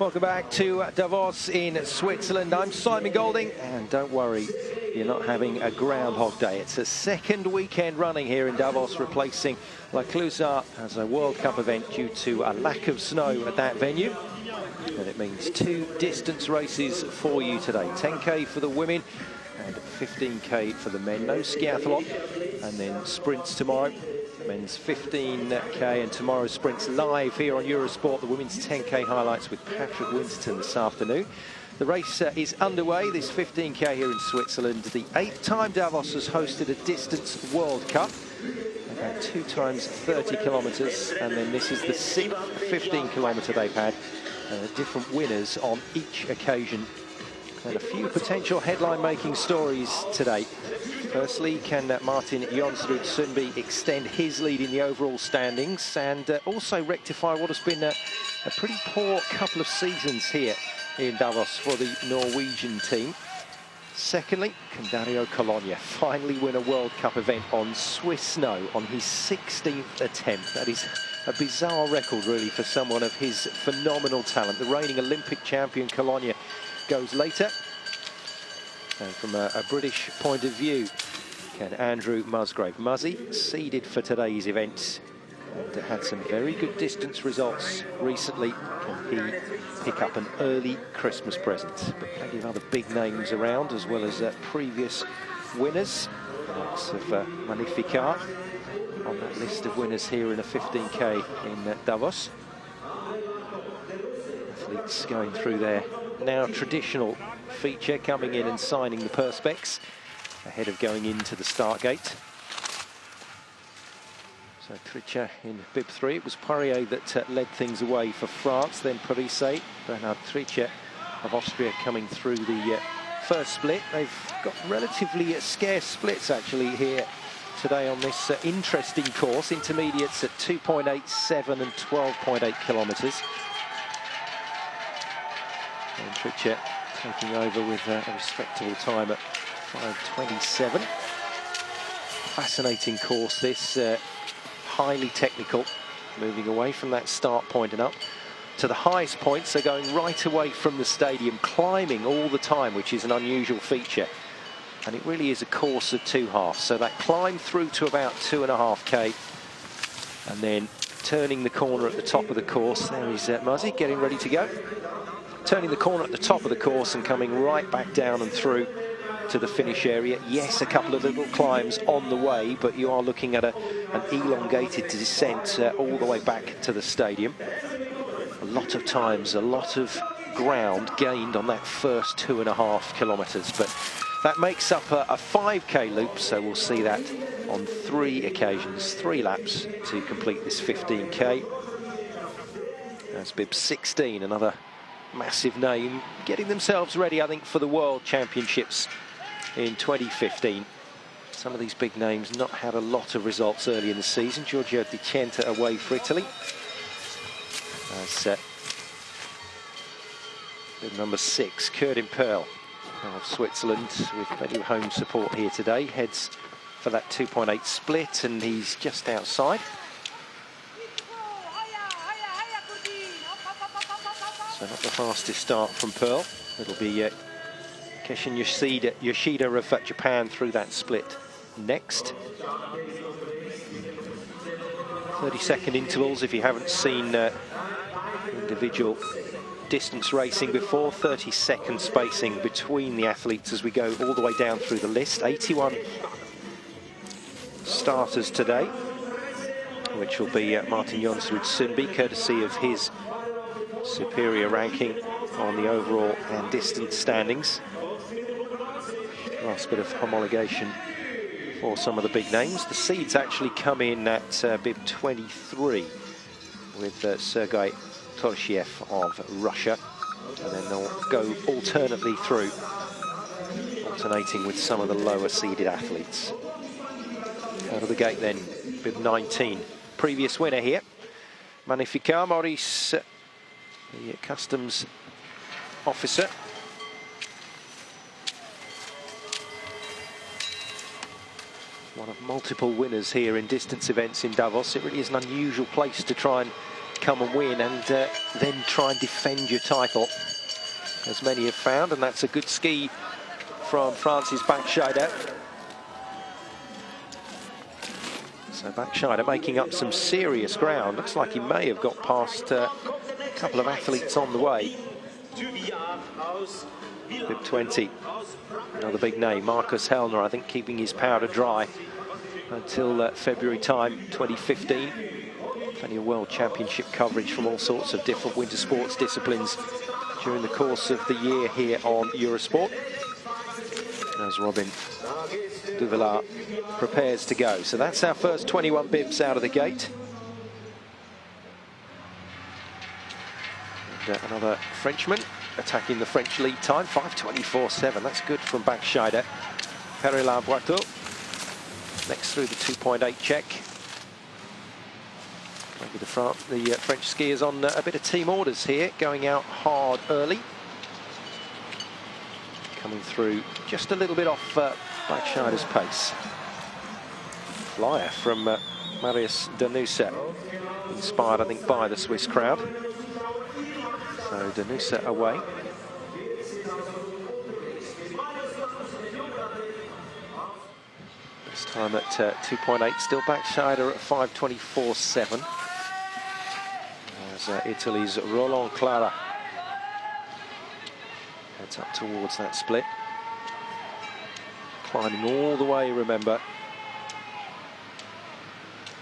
Welcome back to Davos in Switzerland. I'm Simon Golding, and don't worry, you're not having a Groundhog Day. It's a second weekend running here in Davos, replacing La Clusaz as a World Cup event due to a lack of snow at that venue. And it means two distance races for you today. 10K for the women and 15K for the men. No skiathlon. And then sprints tomorrow. Men's 15K and tomorrow's sprints live here on Eurosport. The women's 10K highlights with Patrick Winston this afternoon. The race is underway, this 15K here in Switzerland. The 8th time Davos has hosted a distance World Cup. They've had 2 times 30 kilometres, and then this is the 6th 15-kilometre they've had. Different winners on each occasion. And a few potential headline-making stories today. Firstly, can Martin Jonsrud Sundby extend his lead in the overall standings and also rectify what has been a pretty poor couple of seasons here in Davos for the Norwegian team? Secondly, can Dario Colonia finally win a World Cup event on Swiss snow on his 16th attempt? That is a bizarre record, really, for someone of his phenomenal talent. The reigning Olympic champion Colonia goes later. And from a British point of view, can Andrew Musgrave, Muzzy, seeded for today's event and had some very good distance results recently. Can he pick up an early Christmas present? But plenty of other big names around, as well as previous winners. The likes of Magnificat on that list of winners here in a 15K in Davos. Athletes going through their now traditional feature, coming in and signing the perspex ahead of going into the start gate. So Tritcher in bib 3. It was Poirier that led things away for France, then Parise. Bernhard Tritcher of Austria coming through the first split. They've got relatively scarce splits actually here today on this interesting course. Intermediates at 2.87 and 12.8 kilometres. And Tritcher taking over with a respectable time at 5:27. Fascinating course this, highly technical, moving away from that start point and up to the highest points. They're going right away from the stadium, climbing all the time, which is an unusual feature. And it really is a course of 2 halves. So that climb through to about 2.5K, and then turning the corner at the top of the course. There is Muzzy getting ready to go. Turning the corner at the top of the course and coming right back down and through to the finish area. Yes, a couple of little climbs on the way, but you are looking at an elongated descent all the way back to the stadium. A lot of times, a lot of ground gained on that first 2.5 kilometres, but that makes up a 5K loop, so we'll see that on 3 occasions, 3 laps to complete this 15K. That's bib 16, another massive name, getting themselves ready, I think, for the World Championships in 2015. Some of these big names not had a lot of results early in the season. Giorgio Di Centa away for Italy. As number 6, Kurdin Pearl of Switzerland, with plenty of home support here today, heads for that 2.8 split, and he's just outside. So not the fastest start from Pearl. It'll be Keshin Yoshida of Japan through that split next. 30-second intervals if you haven't seen individual distance racing before. 30-second spacing between the athletes as we go all the way down through the list. 81 starters today, which will be Martin Jonsrud Sundby, courtesy of his superior ranking on the overall and distance standings. Last bit of homologation for some of the big names. The seeds actually come in at bib 23 with Sergei Torshiev of Russia, and then they'll go alternately through, alternating with some of the lower seeded athletes. Out of the gate then, bib 19. Previous winner here, Magnificat, Maurice, the customs officer. One of multiple winners here in distance events in Davos. It really is an unusual place to try and come and win and then try and defend your title, as many have found, and that's a good ski from France's Backscheider. So Backscheider making up some serious ground. Looks like he may have got past a couple of athletes on the way. Bib 20, another big name, Markus Hellner, I think keeping his powder dry until February time 2015. Plenty of World Championship coverage from all sorts of different winter sports disciplines during the course of the year here on Eurosport. As Robin Duvillard prepares to go. So that's our first 21 bibs out of the gate. And another Frenchman attacking the French lead time, 5:24.7. That's good from Backscheider. Perelin Boiteau next through the 2.8 check. Maybe the French skiers on a bit of team orders here, going out hard early. Coming through just a little bit off Backscheider's pace. Flyer from Marius Danusa, inspired I think by the Swiss crowd. So Danusa away. This time at 2.8, still Backscheider at 5:24.7. As Italy's Roland Clara heads up towards that split. Climbing all the way, remember,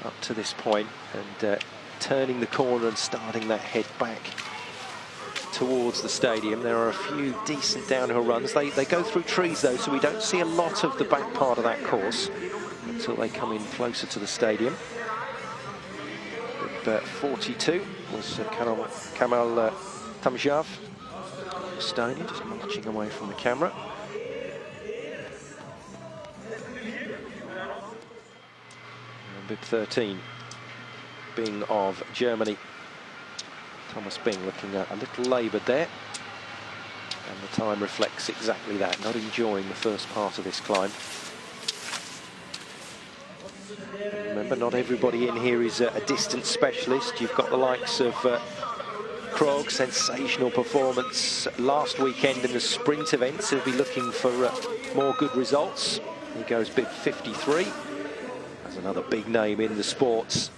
up to this point, and turning the corner and starting that head back towards the stadium. There are a few decent downhill runs. They go through trees though, so we don't see a lot of the back part of that course until they come in closer to the stadium. With 42 was Kamal Tamjav, Estonia, just marching away from the camera. And bib 13, Bing of Germany. Thomas Bing looking a little laboured there, and the time reflects exactly that, not enjoying the first part of this climb. And remember, not everybody in here is a distance specialist. You've got the likes of Krog, sensational performance last weekend in the sprint events. He'll be looking for more good results. He goes bib 53. That's another big name in the sports.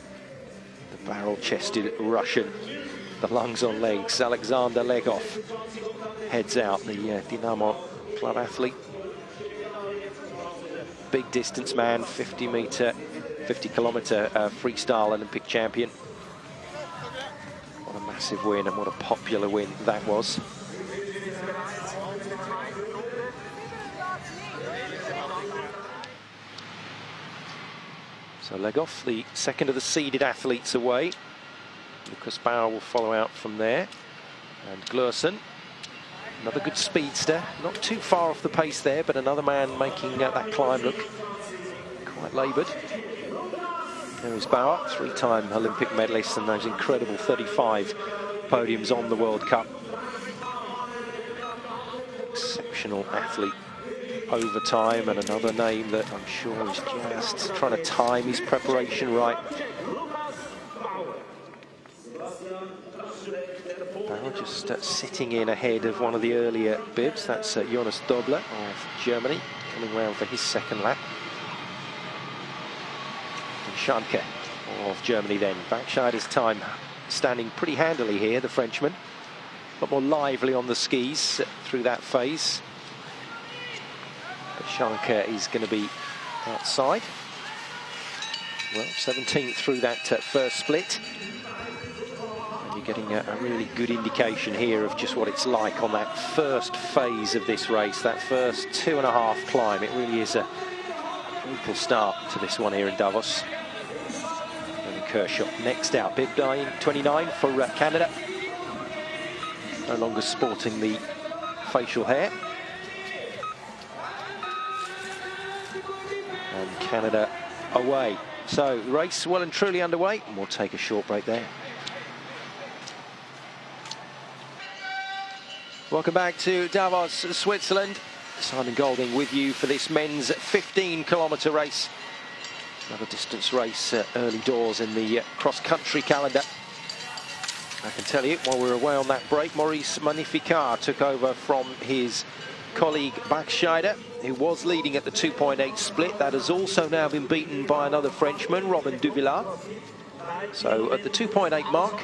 The barrel-chested Russian. The lungs on legs, Alexander Legov heads out, the Dynamo club athlete. Big distance man, 50 kilometre freestyle Olympic champion. What a massive win, and what a popular win that was. So Legov, the second of the seeded athletes away. Lucas Bauer will follow out from there. And Glursen, another good speedster. Not too far off the pace there, but another man making that climb look quite laboured. There is Bauer, three-time Olympic medalist, and those incredible 35 podiums on the World Cup. Exceptional athlete over time, and another name that I'm sure is just trying to time his preparation right. Bauer just sitting in ahead of one of the earlier bibs. That's Jonas Dobler of Germany, coming round for his second lap. And Schanke of Germany then. Backscheider's time standing pretty handily here, the Frenchman. A lot more lively on the skis through that phase. But Schanke is going to be outside. Well, 17th through that first split. You're getting a really good indication here of just what it's like on that first phase of this race, that first 2.5 climb. It really is a brutal start to this one here in Davos. And Kershaw next out, bib 29 for Canada. No longer sporting the facial hair. And Canada away. So the race well and truly underway, and we'll take a short break there. Welcome back to Davos, Switzerland. Simon Golding with you for this men's 15-kilometre race. Another distance race early doors in the cross-country calendar. I can tell you, while we were away on that break, Maurice Magnificard took over from his colleague Bachscheider, who was leading at the 2.8 split. That has also now been beaten by another Frenchman, Robin Duvillard. So at the 2.8 mark,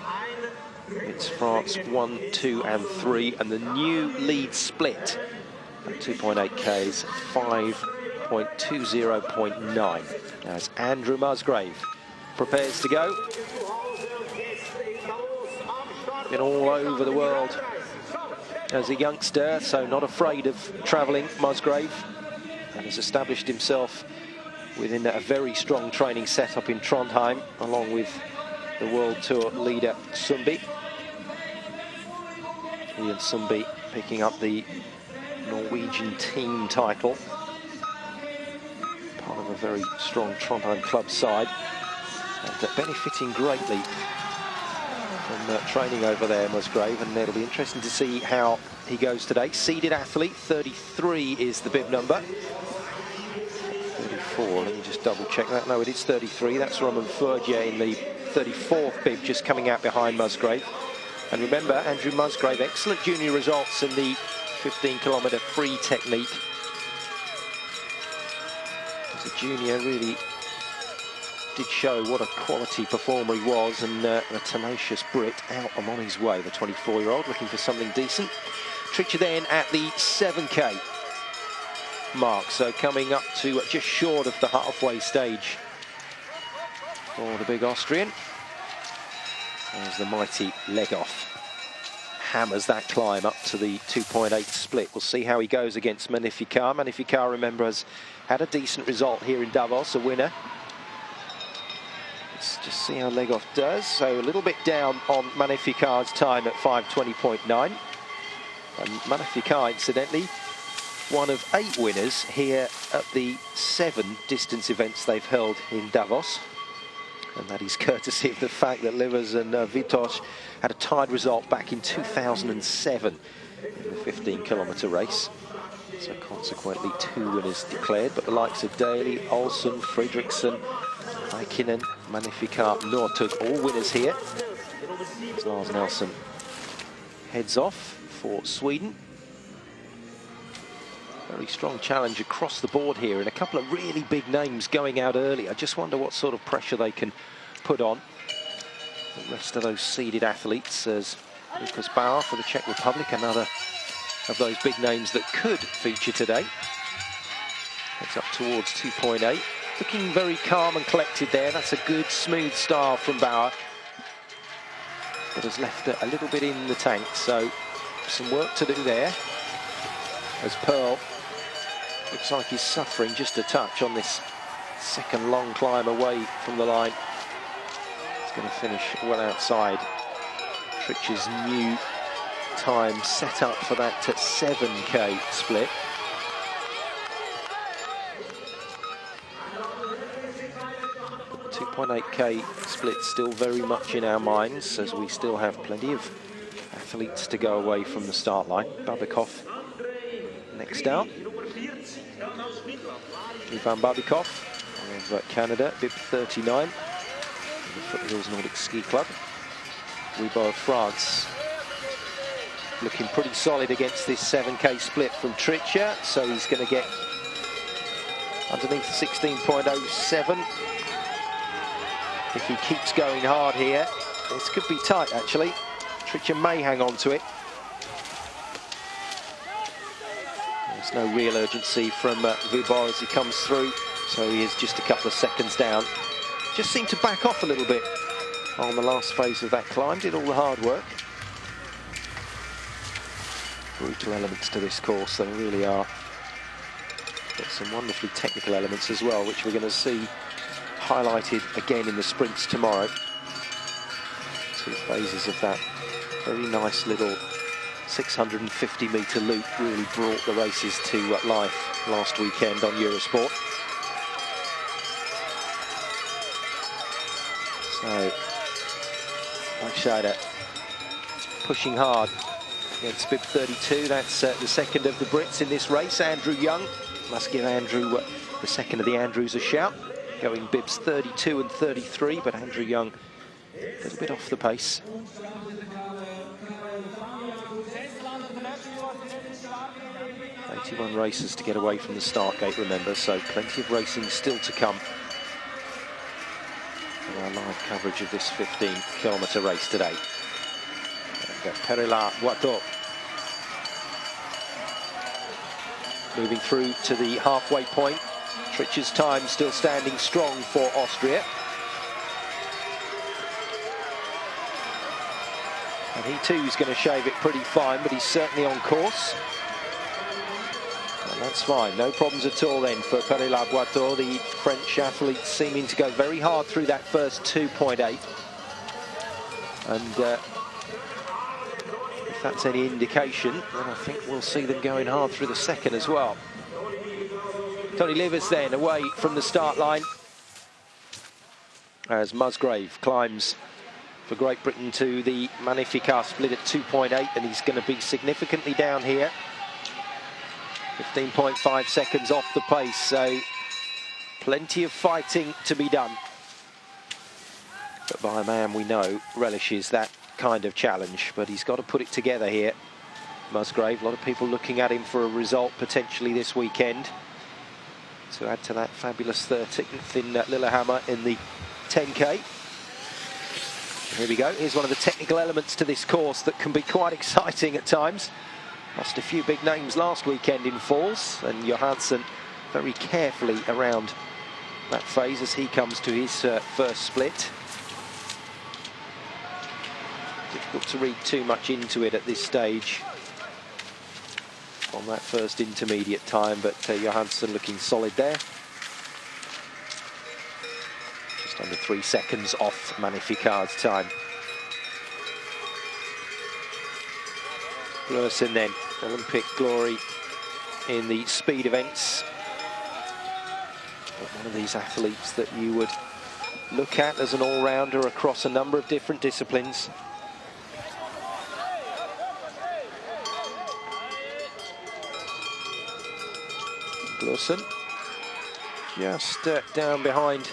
it's France 1, 2 and 3, and the new lead split at 2.8 Ks, 5.20.9. As Andrew Musgrave prepares to go. Been all over the world as a youngster, so not afraid of travelling, Musgrave, and has established himself within a very strong training setup in Trondheim, along with the World Tour leader Sundby. Ian Sundby picking up the Norwegian team title, part of a very strong Trondheim club side, and benefiting greatly from training over there, Musgrave, and it'll be interesting to see how he goes today. Seeded athlete, 33 is the bib number. 34, let me just double check that. No, it is 33. That's Roman Fergier in the 34th bib, just coming out behind Musgrave. And remember, Andrew Musgrave, excellent junior results in the 15-kilometre free technique. As a junior, really did show what a quality performer he was, and a tenacious Brit out and on his way, the 24-year-old, looking for something decent. Tritcher then at the 7K mark, so coming up to just short of the halfway stage for the big Austrian. There's the mighty leg off. Hammers that climb up to the 2.8 split. We'll see how he goes against Magnificard. Magnificard, remember, has had a decent result here in Davos, a winner. Let's just see how Legoff does. So a little bit down on Magnificard's time at 5:20.9. And Magnificard, incidentally, one of 8 winners here at the 7 distance events they've held in Davos. And that is courtesy of the fact that Livers and Vitos had a tied result back in 2007 in the 15-kilometre race. So consequently 2 winners declared, but the likes of Daly, Olsen, Fredriksson, Heikkinen, Magnificard, Northug, all winners here. As Lars Nelson heads off for Sweden. Very strong challenge across the board here, and a couple of really big names going out early. I just wonder what sort of pressure they can put on the rest of those seeded athletes, as Lukas Bauer for the Czech Republic, another of those big names that could feature today. Heads up towards 2.8. Looking very calm and collected there. That's a good, smooth start from Bauer, but has left a little bit in the tank, so some work to do there. As Pearl looks like he's suffering just a touch on this second long climb away from the line. He's going to finish well outside Tritcher's new time set up for that 7K split. The 2.8K split still very much in our minds, as we still have plenty of athletes to go away from the start line. Babikov next out. Ivan Babikov of Canada, bib 39, the Foothills Nordic Ski Club. Ribot of France looking pretty solid against this 7K split from Tritcher, so he's going to get underneath 16.07. If he keeps going hard here, this could be tight actually. Tritcher may hang on to it. There's no real urgency from Ribot as he comes through, so he is just a couple of seconds down. Just seemed to back off a little bit on the last phase of that climb, did all the hard work. Brutal elements to this course, they really are. Got some wonderfully technical elements as well, which we're going to see highlighted again in the sprints tomorrow. 2 phases of that very nice little 650-metre loop really brought the races to life last weekend on Eurosport. So, Bachscheider pushing hard against bib 32. That's the second of the Brits in this race. Andrew Young, must give Andrew, the second of the Andrews, a shout. Going bibs 32 and 33, but Andrew Young A little bit off the pace. 81 races to get away from the start gate, remember, so plenty of racing still to come in our live coverage of this 15-kilometre race today. And Davos2 moving through to the halfway point. Tritch's time still standing strong for Austria. And he too is going to shave it pretty fine, but he's certainly on course. And that's fine, no problems at all then for Davos2. The French athlete seeming to go very hard through that first 2.8. And if that's any indication, then I think we'll see them going hard through the second as well. Tony Livers then away from the start line as Musgrave climbs for Great Britain to the Magnificat split at 2.8, and he's going to be significantly down here. 15.5 seconds off the pace, so plenty of fighting to be done. But by a man we know relishes that kind of challenge, but he's got to put it together here. Musgrave, a lot of people looking at him for a result potentially this weekend, to add to that fabulous 13th in Lillehammer in the 10K. Here we go. Here's one of the technical elements to this course that can be quite exciting at times. Lost a few big names last weekend in falls, and Johansson very carefully around that phase as he comes to his first split. Difficult to read too much into it at this stage on that first intermediate time, but Johansson looking solid there. Just under 3 seconds off Magnificat's time. Glursen then, Olympic glory in the speed events. But one of these athletes that you would look at as an all-rounder across a number of different disciplines. Glursen just down behind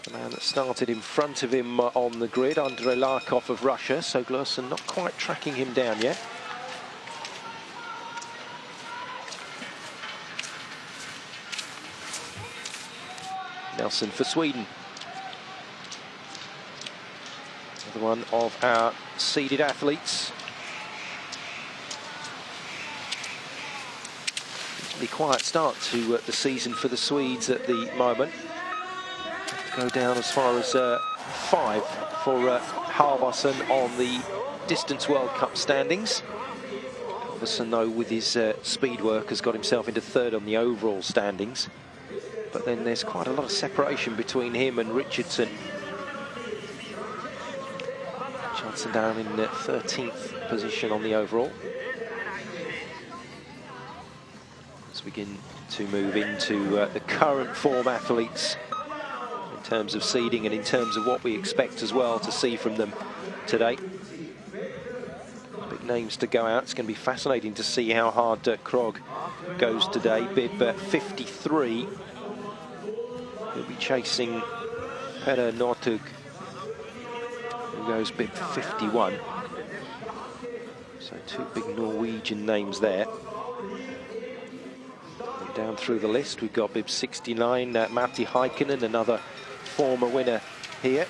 the man that started in front of him on the grid, Andrei Larkov of Russia, so Glursen not quite tracking him down yet. Nelson for Sweden. Another one of our seeded athletes. Pretty quiet start to the season for the Swedes at the moment. Go down as far as 5 for Halvarsson on the Distance World Cup standings. Halvarsson, though, with his speed work, has got himself into 3rd on the overall standings. But then there's quite a lot of separation between him and Richardson. Richardson down in 13th position on the overall. Let's begin to move into the current form athletes in terms of seeding and in terms of what we expect as well to see from them today. Big names to go out. It's going to be fascinating to see how hard Krog goes today. Bib 53. He'll be chasing Petter Northug, who goes bib 51. So 2 big Norwegian names there. And down through the list, we've got bib 69, Matti Heikkinen, another former winner here.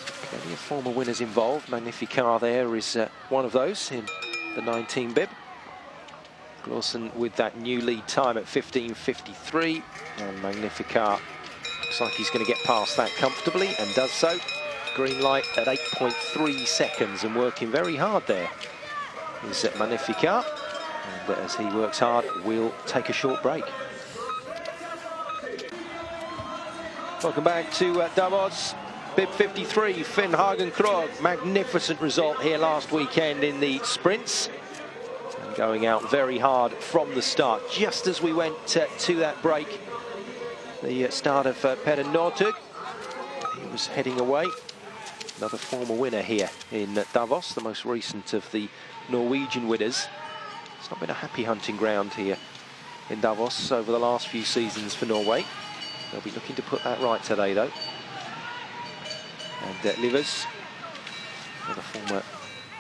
So plenty of former winners involved. Magnificat there is one of those in the 19 bib. Glursen with that new lead time at 15:53, and Magnificat looks like he's going to get past that comfortably, and does so. Green light at 8.3 seconds, and working very hard there is Magnificat. And as he works hard, we'll take a short break. Welcome back to Davos. Bib 53, Finn Hagen Krog. Magnificent result here last weekend in the sprints. Going out very hard from the start. Just as we went to that break, the start of Petter Northug, he was heading away. Another former winner here in Davos, the most recent of the Norwegian winners. It's not been a happy hunting ground here in Davos over the last few seasons for Norway. They'll be looking to put that right today, though. And Livers, the former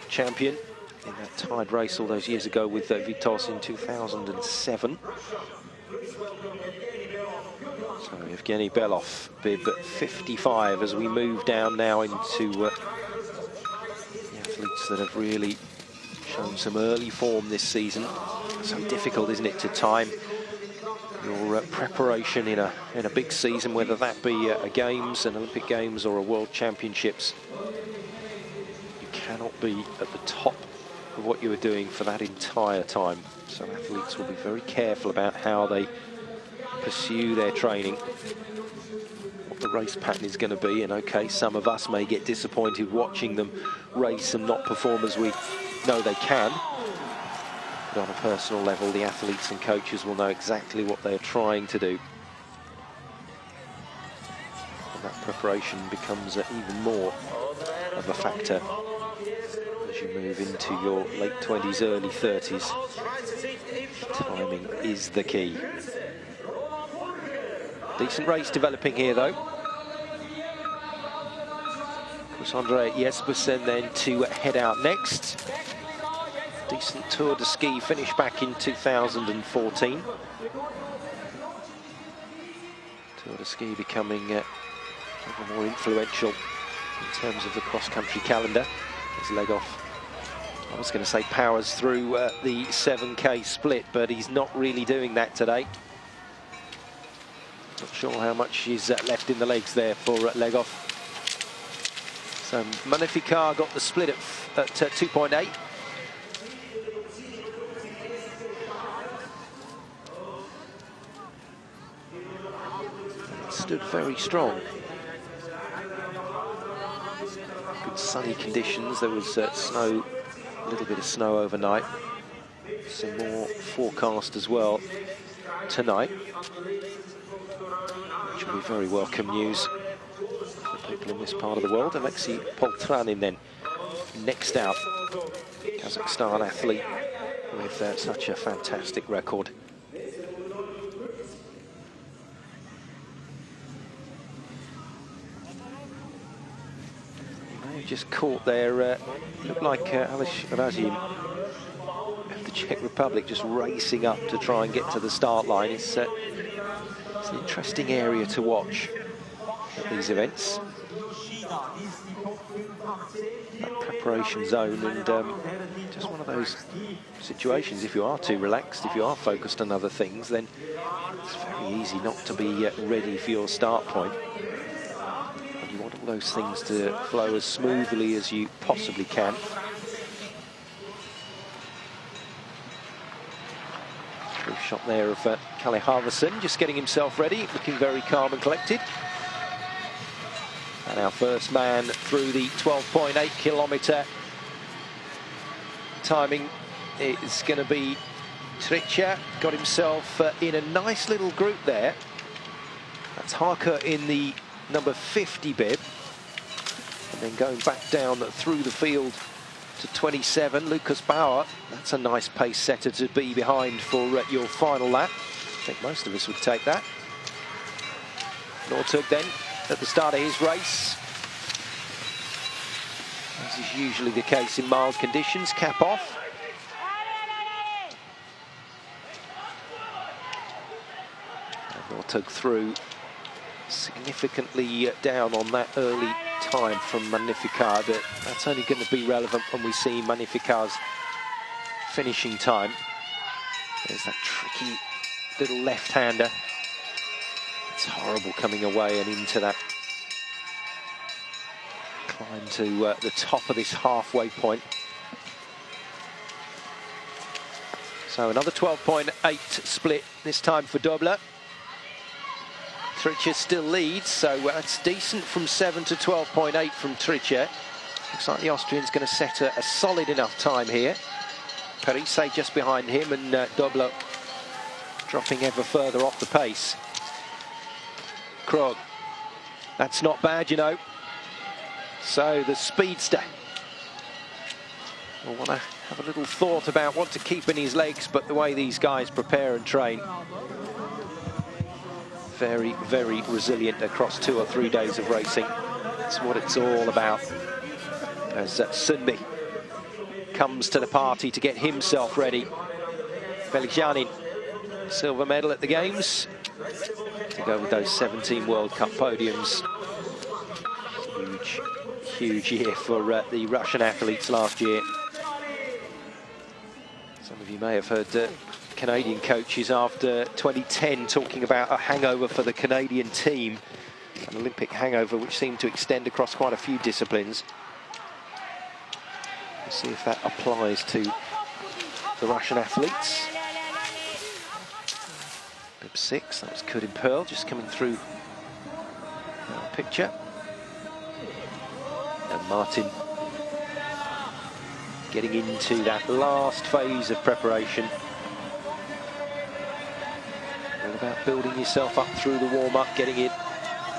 champion in that tied race all those years ago with Vitos in 2007. So Evgeny Belov, bib 55, as we move down now into the athletes that have really shown some early form this season. So difficult, isn't it, to time your preparation in a big season, whether that be a Games, an Olympic Games, or a World Championships. You cannot be at the top of what you were doing for that entire time. So athletes will be very careful about how they pursue their training, what the race pattern is going to be. And okay, some of us may get disappointed watching them race and not perform as we know they can. But on a personal level, the athletes and coaches will know exactly what they're trying to do. And that preparation becomes even more of a factor as you move into your late 20s, early 30s. Timing is the key. Decent race developing here, though. Andre Jespersen then to head out next. Decent Tour de Ski finish back in 2014. Tour de Ski becoming ever more influential in terms of the cross-country calendar. As Legov, I was going to say, powers through the 7K split, but he's not really doing that today. Not sure how much is left in the legs there for Legov. So Magnificat got the split at 2.8. Stood very strong. Good sunny conditions. There was snow, a little bit of snow overnight. Some more forecast as well tonight, which will be very welcome news for people in this part of the world. Alexei Poltranin then next out, Kazakhstan athlete with such a fantastic record. Just caught there, looked like Aleš Razin of the Czech Republic just racing up to try and get to the start line. It's an interesting area to watch at these events. That preparation zone, and just one of those situations, if you are too relaxed, if you are focused on other things, then it's very easy not to be ready for your start point. You want all those things to flow as smoothly as you possibly can. Brief shot there of Kalle Halvorsen, just getting himself ready, looking very calm and collected. And our first man through the 12.8 kilometre timing is going to be Tricha. Got himself in a nice little group there. That's Harker in the number 50 bib, and then going back down through the field to 27, Lucas Bauer. That's a nice pace setter to be behind for your final lap. I think most of us would take that. Northug then at the start of his race, as is usually the case in mild conditions, cap off. And Northug through, significantly down on that early time from Magnificat, but that's only going to be relevant when we see Magnificat's finishing time. There's that tricky little left-hander. It's horrible coming away and into that climb to the top of this halfway point. So another 12.8 split, this time for Dobler. Tricha still leads, so that's decent from 7 to 12.8 from Tricha. Looks like the Austrian's going to set a solid enough time here. Parise just behind him, and Dobler dropping ever further off the pace. Krog, that's not bad, you know. So the speedster will want to have a little thought about what to keep in his legs, but the way these guys prepare and train, very, very resilient across 2 or 3 days of racing. That's what it's all about. As Sunbi comes to the party to get himself ready. Velicianin, silver medal at the Games, to go with those 17 World Cup podiums. Huge, huge year for the Russian athletes last year. Some of you may have heard Canadian coaches after 2010 talking about a hangover for the Canadian team, an Olympic hangover which seemed to extend across quite a few disciplines. We'll see if that applies to the Russian athletes. Bib 6, that was Kudin Pearl just coming through our picture. And Martin getting into that last phase of preparation. All about building yourself up through the warm-up, getting it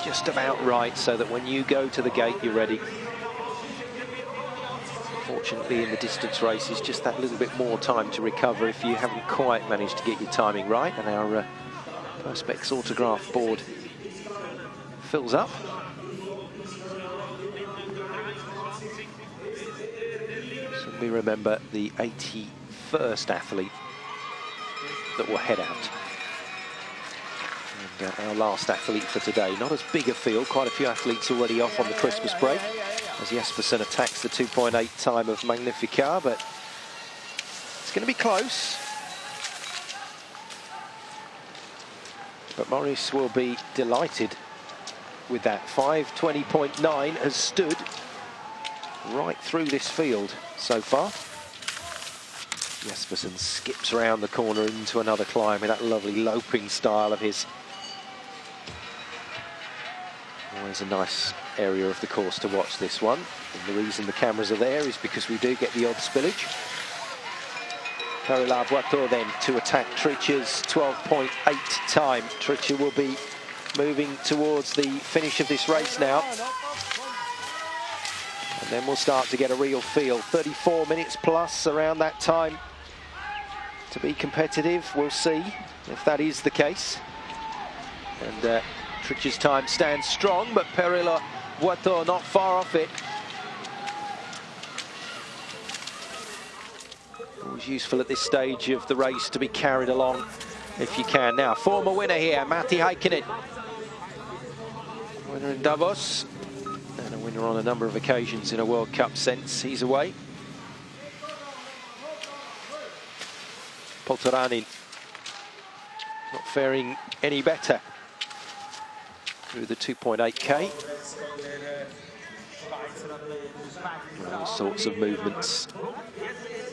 just about right so that when you go to the gate, you're ready. Fortunately, in the distance races, just that little bit more time to recover if you haven't quite managed to get your timing right. And our Perspex autograph board fills up. So we remember the 81st athlete that will head out. And our last athlete for today. Not as big a field, quite a few athletes already off on the Christmas break, as Jespersen attacks the 2.8 time of Magnificat, but it's going to be close. But Maurice will be delighted with that. 5:20.9 has stood right through this field so far. Jespersen skips around the corner into another climb in that lovely loping style of his. Always a nice area of the course to watch this one. And the reason the cameras are there is because we do get the odd spillage. Davos2 then to attack Tritsch's 12.8 time. Tritsch will be moving towards the finish of this race now. And then we'll start to get a real feel. 34 minutes plus around that time to be competitive. We'll see if that is the case. And Tritsch's time stands strong, but Davos2 not far off it. Always useful at this stage of the race to be carried along if you can. Now, former winner here, Matti Häkkinen. Winner in Davos, and a winner on a number of occasions in a World Cup sense. He's away. Poltoranin not faring any better through the 2.8k. All sorts of movements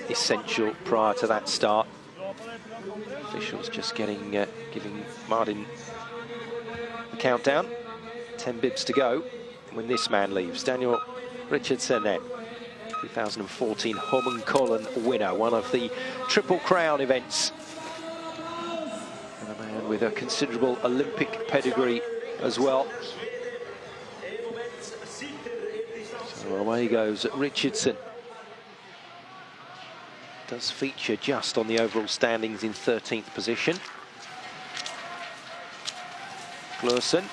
essential prior to that start. Officials just giving Martin the countdown. 10 bibs to go when this man leaves. Daniel Richardson, 2014 Holmenkollen winner, one of the Triple Crown events. And a man with a considerable Olympic pedigree as well. So away goes Richardson. Does feature just on the overall standings in 13th position. Glursen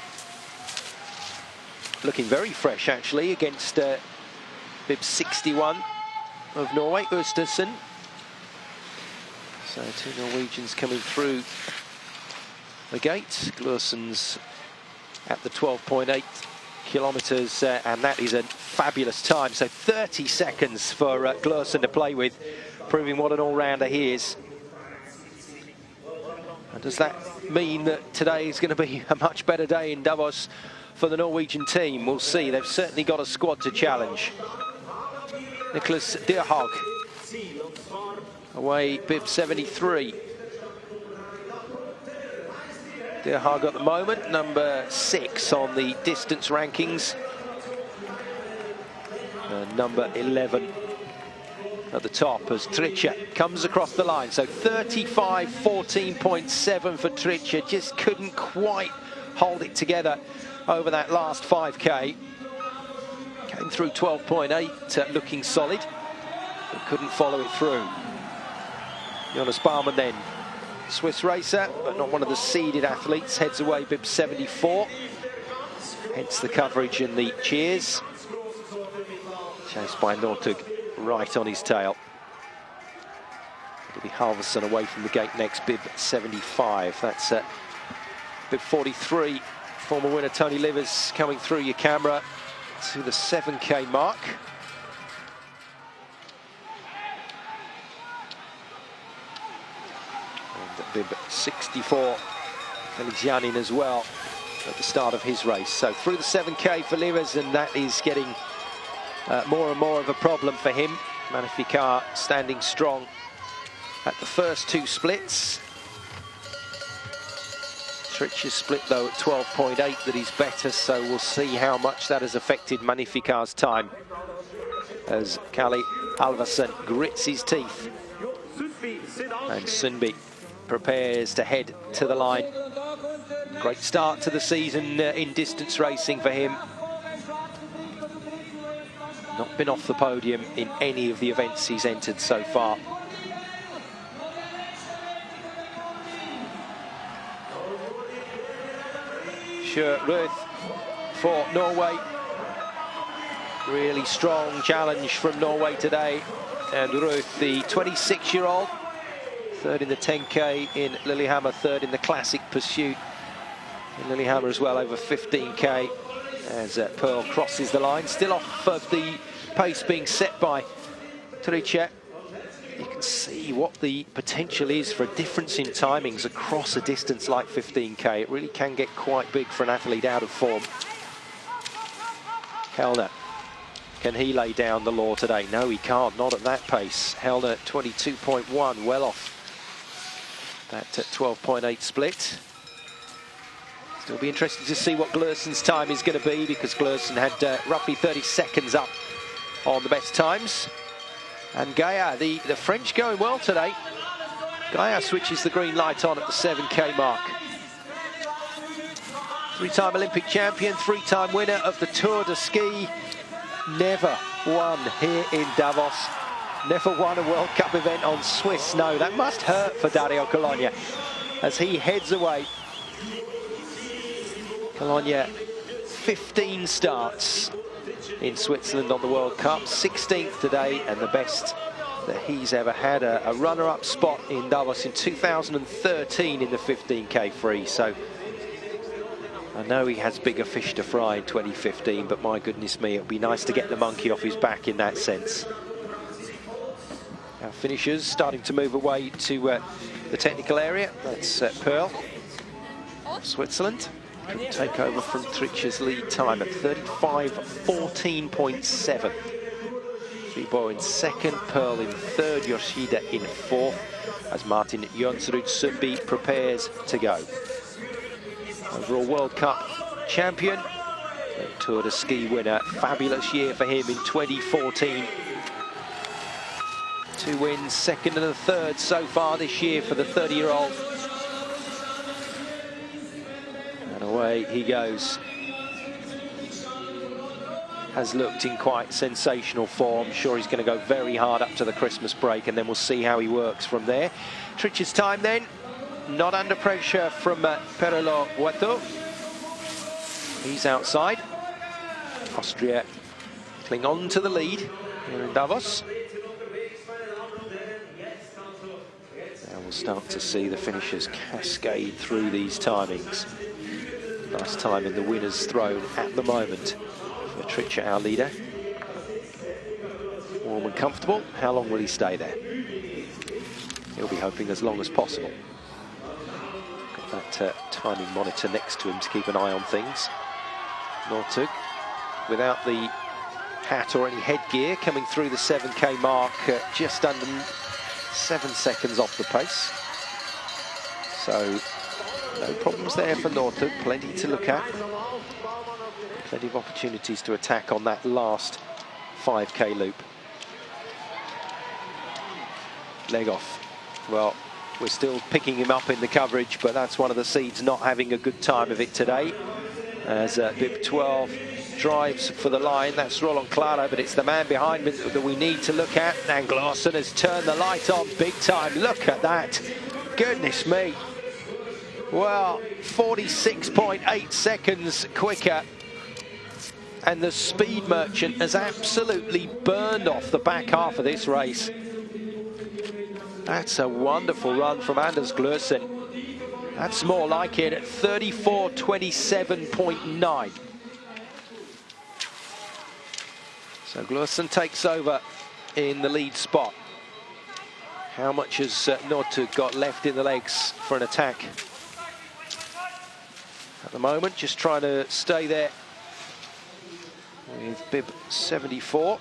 looking very fresh actually against bib 61 of Norway, Østersen. So two Norwegians coming through the gate. Glursen's at the 12.8 kilometres, and that is a fabulous time. So 30 seconds for Glursen to play with, proving what an all-rounder he is. And does that mean that today is going to be a much better day in Davos for the Norwegian team? We'll see. They've certainly got a squad to challenge. Nicholas Dyrhaug away, bib 73. Dyrhaug at the moment, number 6 on the distance rankings. Number 11 at the top as Tritsch comes across the line. So 35:14.7 for Tritsch. Just couldn't quite hold it together over that last 5k. Came through 12.8, looking solid, but couldn't follow it through. Jonas Barman then, Swiss racer, but not one of the seeded athletes, heads away, bib 74. Hence the coverage and the cheers. Chased by Northug right on his tail. It'll be Halverson away from the gate next, bib 75. That's bib 43. Former winner Tony Livers coming through your camera to the 7K mark. And bib 64, Felix Janin as well at the start of his race. So through the 7K for Livers, and that is getting more and more of a problem for him. Magnificar standing strong at the first two splits. Trich's split though at 12.8 that he's better, so we'll see how much that has affected Magnificar's time as Kalle Halverson grits his teeth. And Sundby prepares to head to the line. Great start to the season in distance racing for him. Not been off the podium in any of the events he's entered so far. Ruth for Norway. Really strong challenge from Norway today. And Ruth, the 26-year-old, third in the 10K in Lillehammer, third in the Classic Pursuit in Lillehammer as well, over 15K. As Pearl crosses the line, still off of the pace being set by Triche. You can see what the potential is for a difference in timings across a distance like 15K. It really can get quite big for an athlete out of form. Hellner, can he lay down the law today? No, he can't, not at that pace. Hellner 22.1, well off that 12.8 split. Still be interested to see what Glerson's time is going to be, because Glerson had roughly 30 seconds up on the best times. And Gaia, the French going well today. Gaia switches the green light on at the 7K mark. Three-time Olympic champion, three-time winner of the Tour de Ski. Never won here in Davos. Never won a World Cup event on Swiss snow. That must hurt for Dario Cologna as he heads away. Cologna, 15 starts in Switzerland on the World Cup, 16th today, and the best that he's ever had. A runner-up spot in Davos in 2013 in the 15K free. So I know he has bigger fish to fry in 2015, but my goodness me, it would be nice to get the monkey off his back in that sense. Our finishers starting to move away to the technical area. That's Pearl, Switzerland. Can take over from Trich's lead time at 35:14.7. Fribourg in second, Pearl in third, Yoshida in fourth, as Martin Jonsrud Sundby prepares to go. Overall World Cup champion, Tour de Ski winner, fabulous year for him in 2014. 2 wins, second and a third so far this year for the 30-year-old. And away he goes. Has looked in quite sensational form. Sure, he's going to go very hard up to the Christmas break, and then we'll see how he works from there. Trich's time then, not under pressure from Perello Hueto. He's outside. Austria cling on to the lead here in Davos. Now we'll start to see the finishers cascade through these timings. Nice time in the winner's throne at the moment for Tricha, our leader. Warm and comfortable. How long will he stay there? He'll be hoping as long as possible. Got that timing monitor next to him to keep an eye on things. Northug, without the hat or any headgear, coming through the 7K mark, just under 7 seconds off the pace. So no problems there for Northug, plenty to look at. Plenty of opportunities to attack on that last 5K loop. Leg off. Well, we're still picking him up in the coverage, but that's one of the seeds not having a good time of it today. As bib 12 drives for the line, that's Roland Claro, but it's the man behind him that we need to look at. And Glersson has turned the light on big time. Look at that. Goodness me. Well, 46.8 seconds quicker And the speed merchant has absolutely burned off the back half of this race. That's a wonderful run from Anders Glursen. That's more like it at 34.27.9. So Glursen takes over in the lead spot. How much has Nortug got left in the legs for an attack? At the moment, just trying to stay there with bib 74,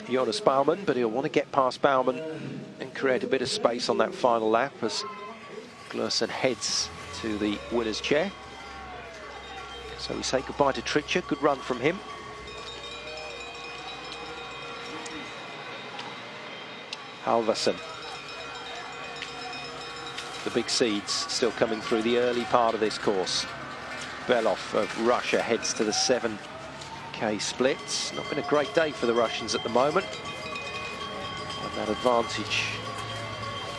Jonas Baumann, but he'll want to get past Baumann and create a bit of space on that final lap as Glursen heads to the winner's chair. So we say goodbye to Tritcher. Good run from him. Halvorsen. The big seeds still coming through the early part of this course. Belov of Russia heads to the 7K splits. Not been a great day for the Russians at the moment. And that advantage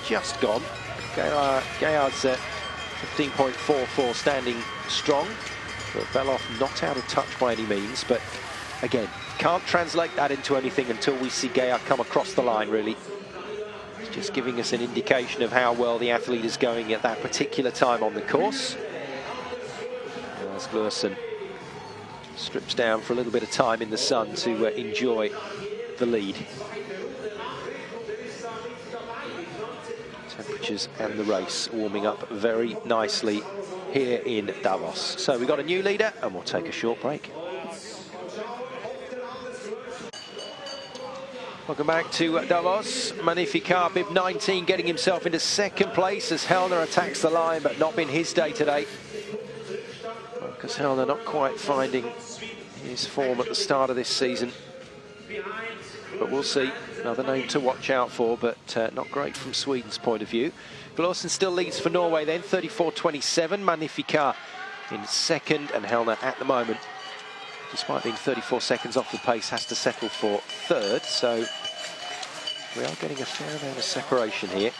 just gone. Gayard's at 15.44 standing strong. But Belov not out of touch by any means. But again, can't translate that into anything until we see Gayard come across the line, really. It's just giving us an indication of how well the athlete is going at that particular time on the course. As Glursen strips down for a little bit of time in the sun to enjoy the lead. Temperatures and the race warming up very nicely here in Davos. So we've got a new leader and we'll take a short break. Welcome back to Davos. Magnificat, bib 19, getting himself into second place as Hellner attacks the line, but not been his day today. Because Hellner not quite finding his form at the start of this season. But we'll see. Another name to watch out for, but not great from Sweden's point of view. Glursen still leads for Norway then, 34.27. Magnificat in second, and Hellner at the moment, despite being 34 seconds off the pace, has to settle for third. So we are getting a fair amount of separation here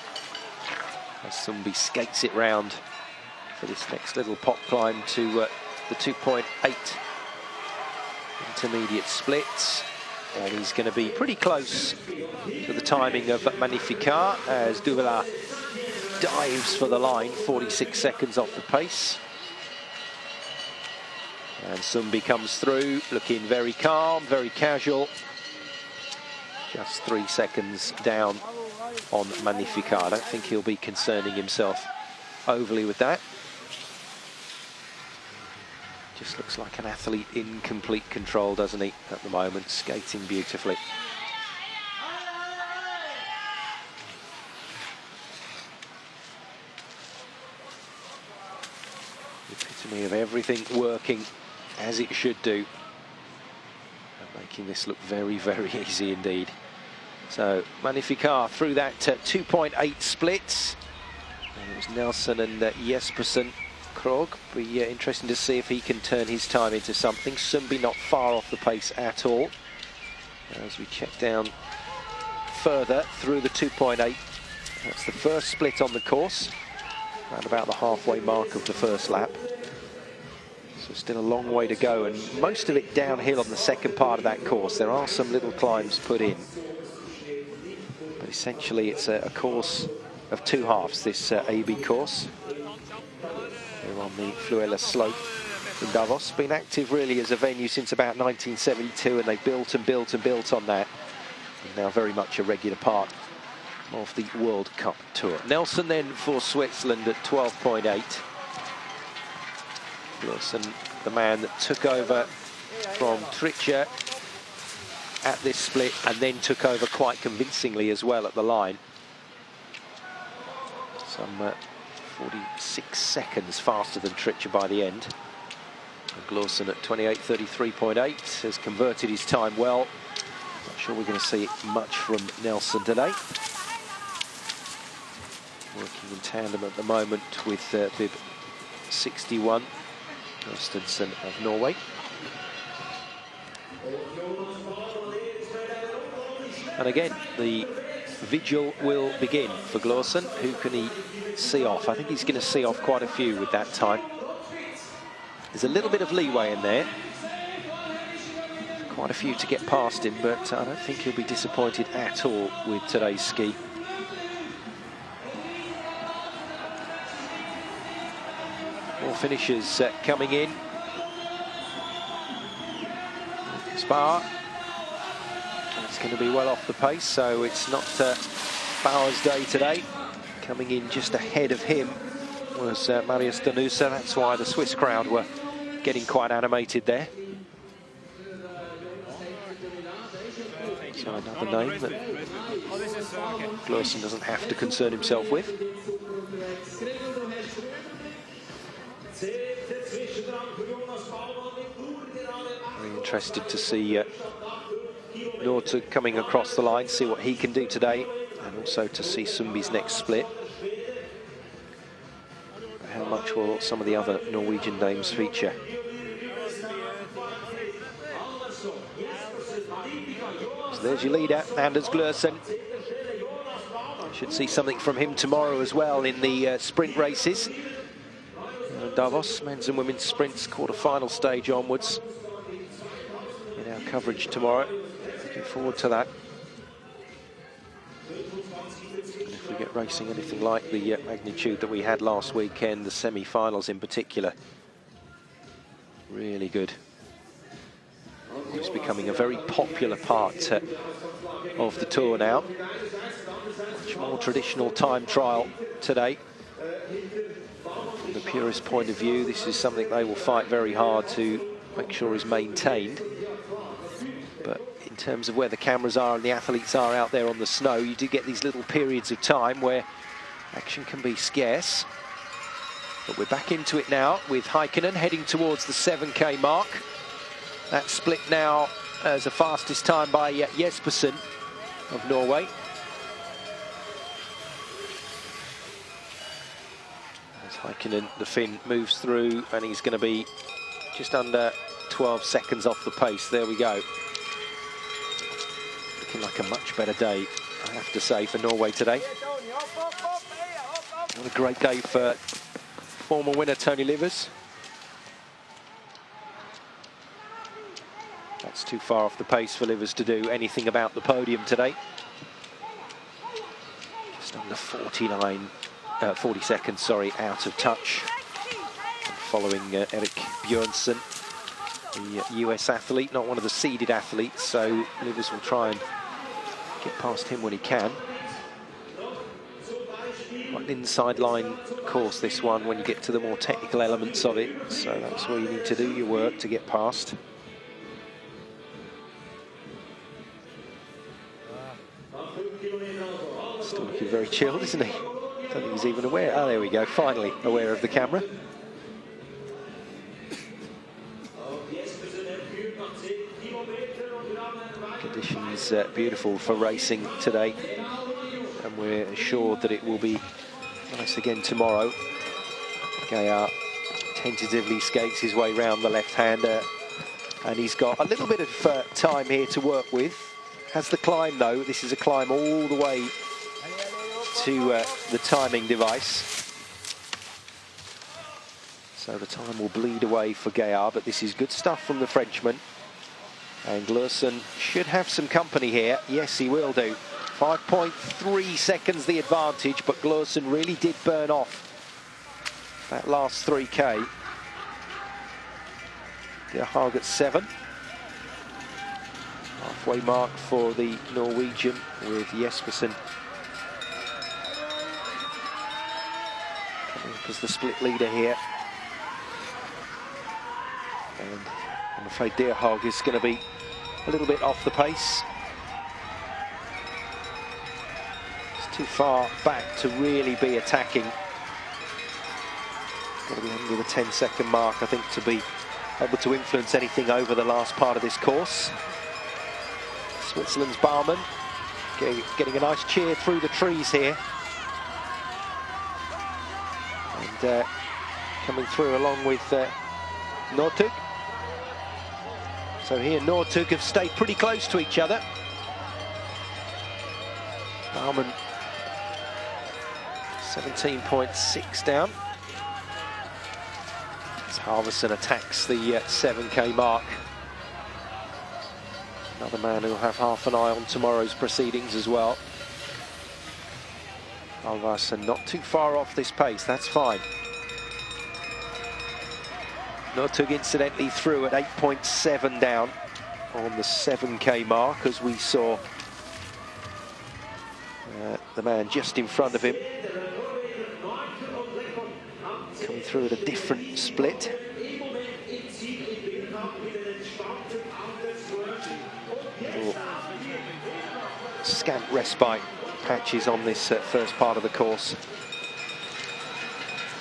as Sundby skates it round for this next little pop climb to the 2.8 intermediate splits. And he's going to be pretty close to the timing of Magnificat as Duvela dives for the line, 46 seconds off the pace. And Sundby comes through, looking very calm, very casual. Just 3 seconds down on Magnificat. I don't think he'll be concerning himself overly with that. Just looks like an athlete in complete control, doesn't he, at the moment, skating beautifully. The epitome of everything working as it should do, and making this look very, very easy indeed. So Magnificat through that 2.8 splits. And it was Nelson and Jespersen. Krog, be interesting to see if he can turn his time into something. Sundby not far off the pace at all. As we check down further through the 2.8. That's the first split on the course, around about the halfway mark of the first lap. So still a long way to go, and most of it downhill on the second part of that course. There are some little climbs put in, but essentially it's a course of two halves, this AB course. Here on the Fluela slope in Davos. Been active really as a venue since about 1972, and they built and built and built on that. And now very much a regular part of the World Cup Tour. Nelson then for Switzerland at 12.8. Wilson, the man that took over from Tritcher at this split and then took over quite convincingly as well at the line. Some 46 seconds faster than Tritcher by the end. And Glursen at 28.33.8 has converted his time well. Not sure we're going to see much from Nelson today. Working in tandem at the moment with bib 61, Østensen of Norway. And again, the vigil will begin for Glursen. Who can he see off? I think he's going to see off quite a few with that time. There's a little bit of leeway in there. quite a few to get past him, but I don't think he'll be disappointed at all with today's ski. More finishers coming in. Spa. It's going to be well off the pace, so it's not Bauer's day today. Coming in just ahead of him was Marius Danusa. That's why the Swiss crowd were getting quite animated there. So another name that Glursen doesn't have to concern himself with. Very interested to see Nortug coming across the line, see what he can do today, and also to see Sundby's next split. How much will some of the other Norwegian names feature? So there's your leader, Anders Glursen. Should see something from him tomorrow as well in the sprint races. Davos, men's and women's sprints, quarter-final stage onwards. In our coverage tomorrow. Looking forward to that. And if we get racing anything like the magnitude that we had last weekend, the semi-finals in particular, really good. It's becoming a very popular part of the tour now. Much more traditional time trial today. From the purist point of view, this is something they will fight very hard to make sure is maintained. But in terms of where the cameras are and the athletes are out there on the snow, you do get these little periods of time where action can be scarce. But we're back into it now with Heikkinen heading towards the 7K mark. That split now as the fastest time by Jespersen of Norway. As Heikkinen, the Finn, moves through, and he's going to be just under 12 seconds off the pace. There we go. Looking like a much better day, I have to say, for Norway today. What a great day for former winner Tony Livers. That's too far off the pace for Livers to do anything about the podium today. Just under 40 seconds, sorry, out of touch. And following Erik Björnsson, the US athlete, not one of the seeded athletes, so Livers will try and get past him when he can. Quite an inside line course, this one, when you get to the more technical elements of it, so that's where you need to do your work to get past. Still looking very chilled, isn't he? I don't think he's even aware. Oh, there we go, finally aware of the camera. Conditions beautiful for racing today, and we're assured that it will be nice again tomorrow. Gaillard tentatively skates his way round the left-hander, and he's got a little bit of time here to work with. Has the climb though. This is a climb all the way to the timing device. So the time will bleed away for Gaillard, but this is good stuff from the Frenchman. And Glursen should have some company here. Yes, he will do. 5.3 seconds the advantage, but Glursen really did burn off that last 3K. Gaillard at 7. Halfway mark for the Norwegian with Jespersen coming up as the split leader here. And I'm afraid Gaillard is going to be a little bit off the pace. It's too far back to really be attacking. Got to be under the 10-second mark, I think, to be able to influence anything over the last part of this course. Switzerland's Baumann getting a nice cheer through the trees here. And coming through along with Nortug. So he and Nortug have stayed pretty close to each other. Baumann 17.6 down. As Halvorsen attacks the 7K mark. Another man who'll have half an eye on tomorrow's proceedings as well. Alvarsen not too far off this pace, that's fine. Northug incidentally through at 8.7 down on the 7K mark, as we saw the man just in front of him coming through at a different split. Little scant respite patches on this first part of the course.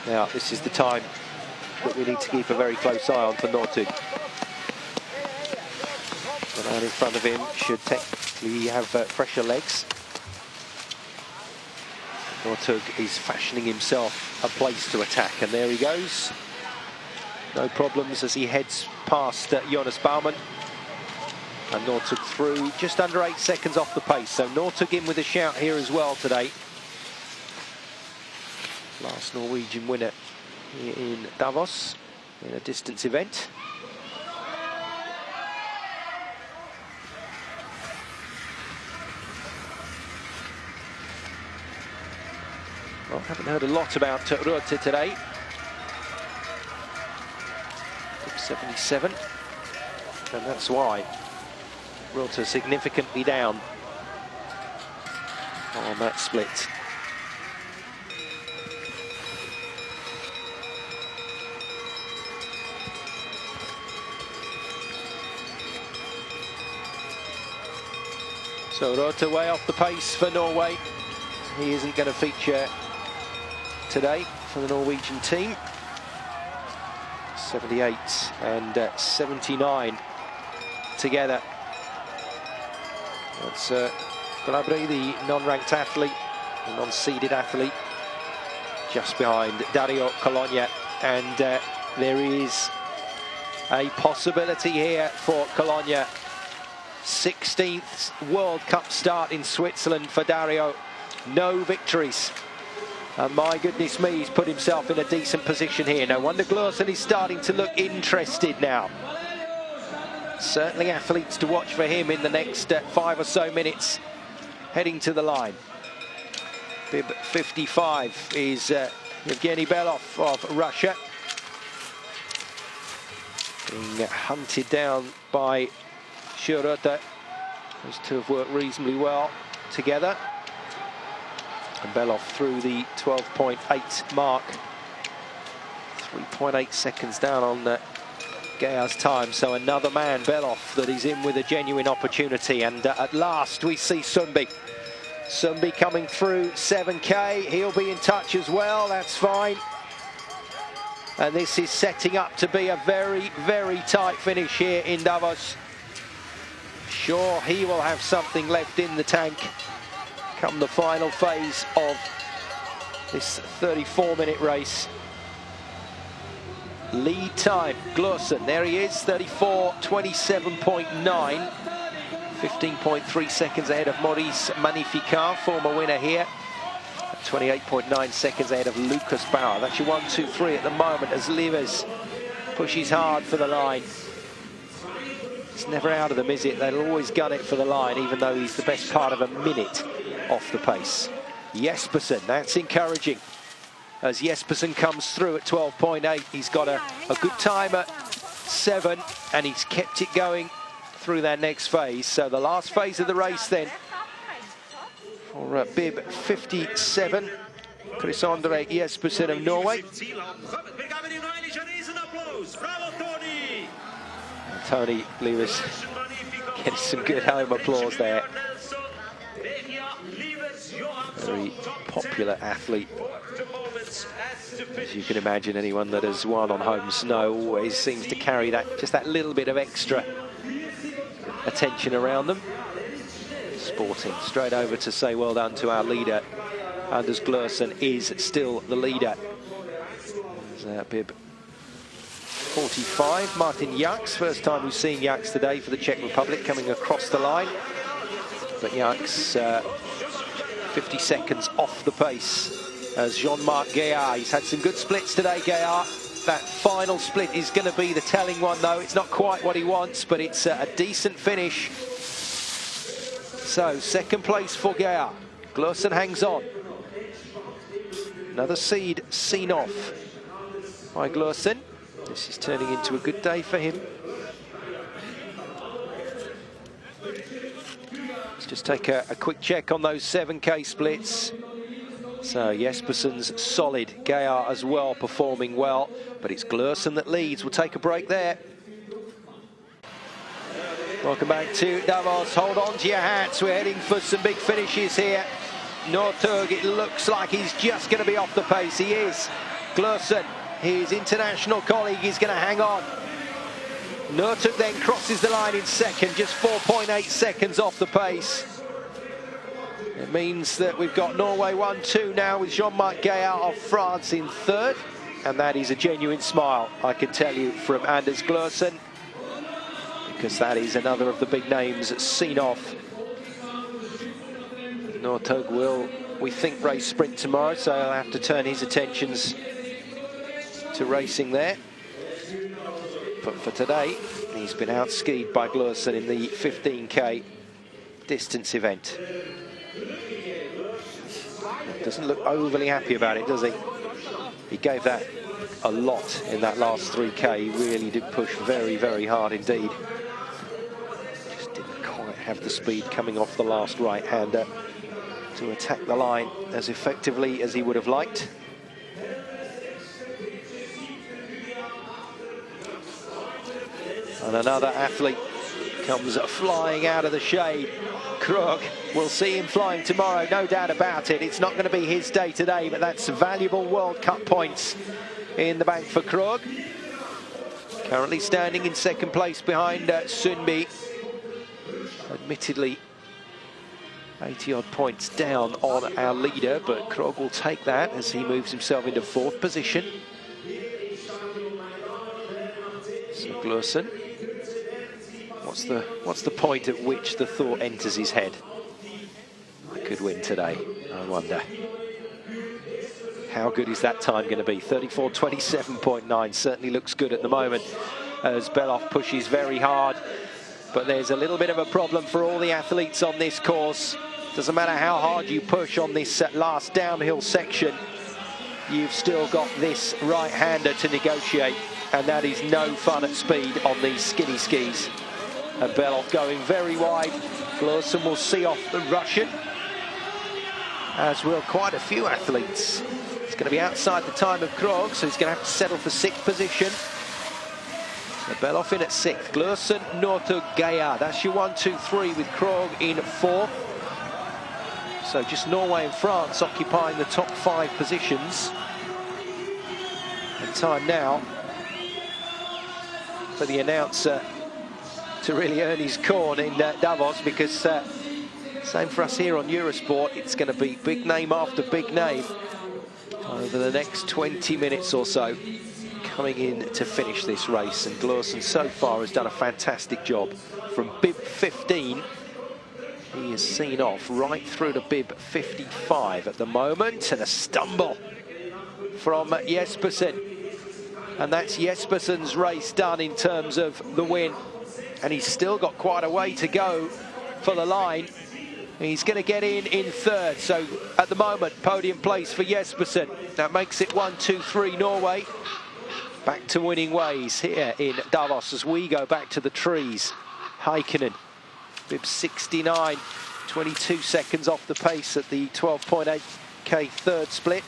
Now this is the time that we need to keep a very close eye on for Northug. The man in front of him should technically have fresher legs. Northug is fashioning himself a place to attack, and there he goes. No problems as he heads past Jonas Baumann. And Northug through just under 8 seconds off the pace. So Northug in with a shout here as well today. Last Norwegian winner here in Davos in a distance event. Well, haven't heard a lot about Rutte today. 77, and that's why Rutte significantly down on that split. So Rutte way off the pace for Norway. He isn't going to feature today for the Norwegian team. 78 and 79 together. That's Glabry, the non-ranked athlete, the non-seeded athlete, just behind Dario Colonia. And there is a possibility here for Colonia. 16th World Cup start in Switzerland for Dario. No victories. And my goodness me, he's put himself in a decent position here. No wonder Glorsen is starting to look interested now. Certainly athletes to watch for him in the next 5 or so minutes heading to the line. Bib 55 is Evgeny Belov of Russia. Being hunted down by Rutte. Those two have worked reasonably well together. And Belov through the 12.8 mark. 3.8 seconds down on Gear's time. So another man, Belov, that is in with a genuine opportunity. And at last we see Sundby. Sundby coming through 7K. He'll be in touch as well. That's fine. And this is setting up to be a very, very tight finish here in Davos. Sure, he will have something left in the tank come the final phase of this 34-minute race. Lead time, Glorsen, there he is, 34:27.9, 15.3 seconds ahead of Maurice Magnificard, former winner here, 28.9 seconds ahead of Lucas Bauer. That's your 1, 2, 3 at the moment as Livers pushes hard for the line. It's never out of them, is it? They'll always gun it for the line, even though he's the best part of a minute off the pace. Jespersen, that's encouraging. As Jespersen comes through at 12.8, he's got a good time at 7, and he's kept it going through that next phase. So the last phase of the race then for Bib 57, Chris-Andre Jespersen of Norway. Tony Livers getting some good home applause there. Very popular athlete. As you can imagine, anyone that has won on home snow always seems to carry that, just that little bit of extra attention around them. Sporting straight over to say well done to our leader. Anders Glorsen is still the leader. Bib 45, Martin Jaks, first time we've seen Jaks today for the Czech Republic, coming across the line. But Jaks 50 seconds off the pace as Jean-Marc Gear. He's had some good splits today, Gear. That final split is going to be the telling one, though. It's not quite what he wants, but it's a decent finish. So, second place for Gaillard. Glursen hangs on. Another seed seen off by Glursen. This is turning into a good day for him. Let's just take a quick check on those 7K splits. So Jespersen's solid, Gaillard as well, performing well, but it's Glursen that leads. We'll take a break there. Welcome back to Davos. Hold on to your hats. We're heading for some big finishes here. Northug, it looks like he's just going to be off the pace. He is. Glursen, his international colleague, is going to hang on. Northug then crosses the line in second, just 4.8 seconds off the pace. It means that we've got Norway 1-2 now with Jean-Marc Gaillard of France in third. And that is a genuine smile, I can tell you, from Anders Glursen, because that is another of the big names seen off. Northug will, we think, race sprint tomorrow, so he'll have to turn his attentions to racing there. But for today, he's been out-skied by Glursen in the 15K distance event. Doesn't look overly happy about it, does he? He gave that a lot in that last 3K. He really did push very, very hard indeed. Just didn't quite have the speed coming off the last right-hander to attack the line as effectively as he would have liked. And another athlete comes flying out of the shade. Krug, we'll see him flying tomorrow, no doubt about it. It's not going to be his day today, but that's valuable World Cup points in the bank for Krug. Currently standing in second place behind Sundby. Admittedly, 80-odd points down on our leader, but Krug will take that as he moves himself into fourth position. So Glursen, what's the point at which the thought enters his head? I could win today, I wonder. How good is that time going to be? 34:27.9 certainly looks good at the moment as Belov pushes very hard. But there's a little bit of a problem for all the athletes on this course. Doesn't matter how hard you push on this last downhill section, you've still got this right-hander to negotiate, and that is no fun at speed on these skinny skis. And Belov going very wide. Glursen will see off the Russian, as will quite a few athletes. It's going to be outside the time of Krog, so he's going to have to settle for sixth position. So Belov in at sixth. Glursen, Northug, Gaillard. That's your 1, 2, 3 with Krog in fourth. So just Norway and France occupying the top 5 positions. And time now for the announcer to really earn his corn in Davos, because same for us here on Eurosport, it's going to be big name after big name over the next 20 minutes or so coming in to finish this race. And Glursen so far has done a fantastic job. From bib 15, he is seen off right through to bib 55 at the moment, and a stumble from Jespersen. And that's Jespersen's race done in terms of the win. And he's still got quite a way to go for the line. He's going to get in third. So at the moment, podium place for Jespersen. That makes it 1, 2, 3 Norway. Back to winning ways here in Davos as we go back to the trees. Heikkinen, bib 69, 22 seconds off the pace at the 12.8K third split.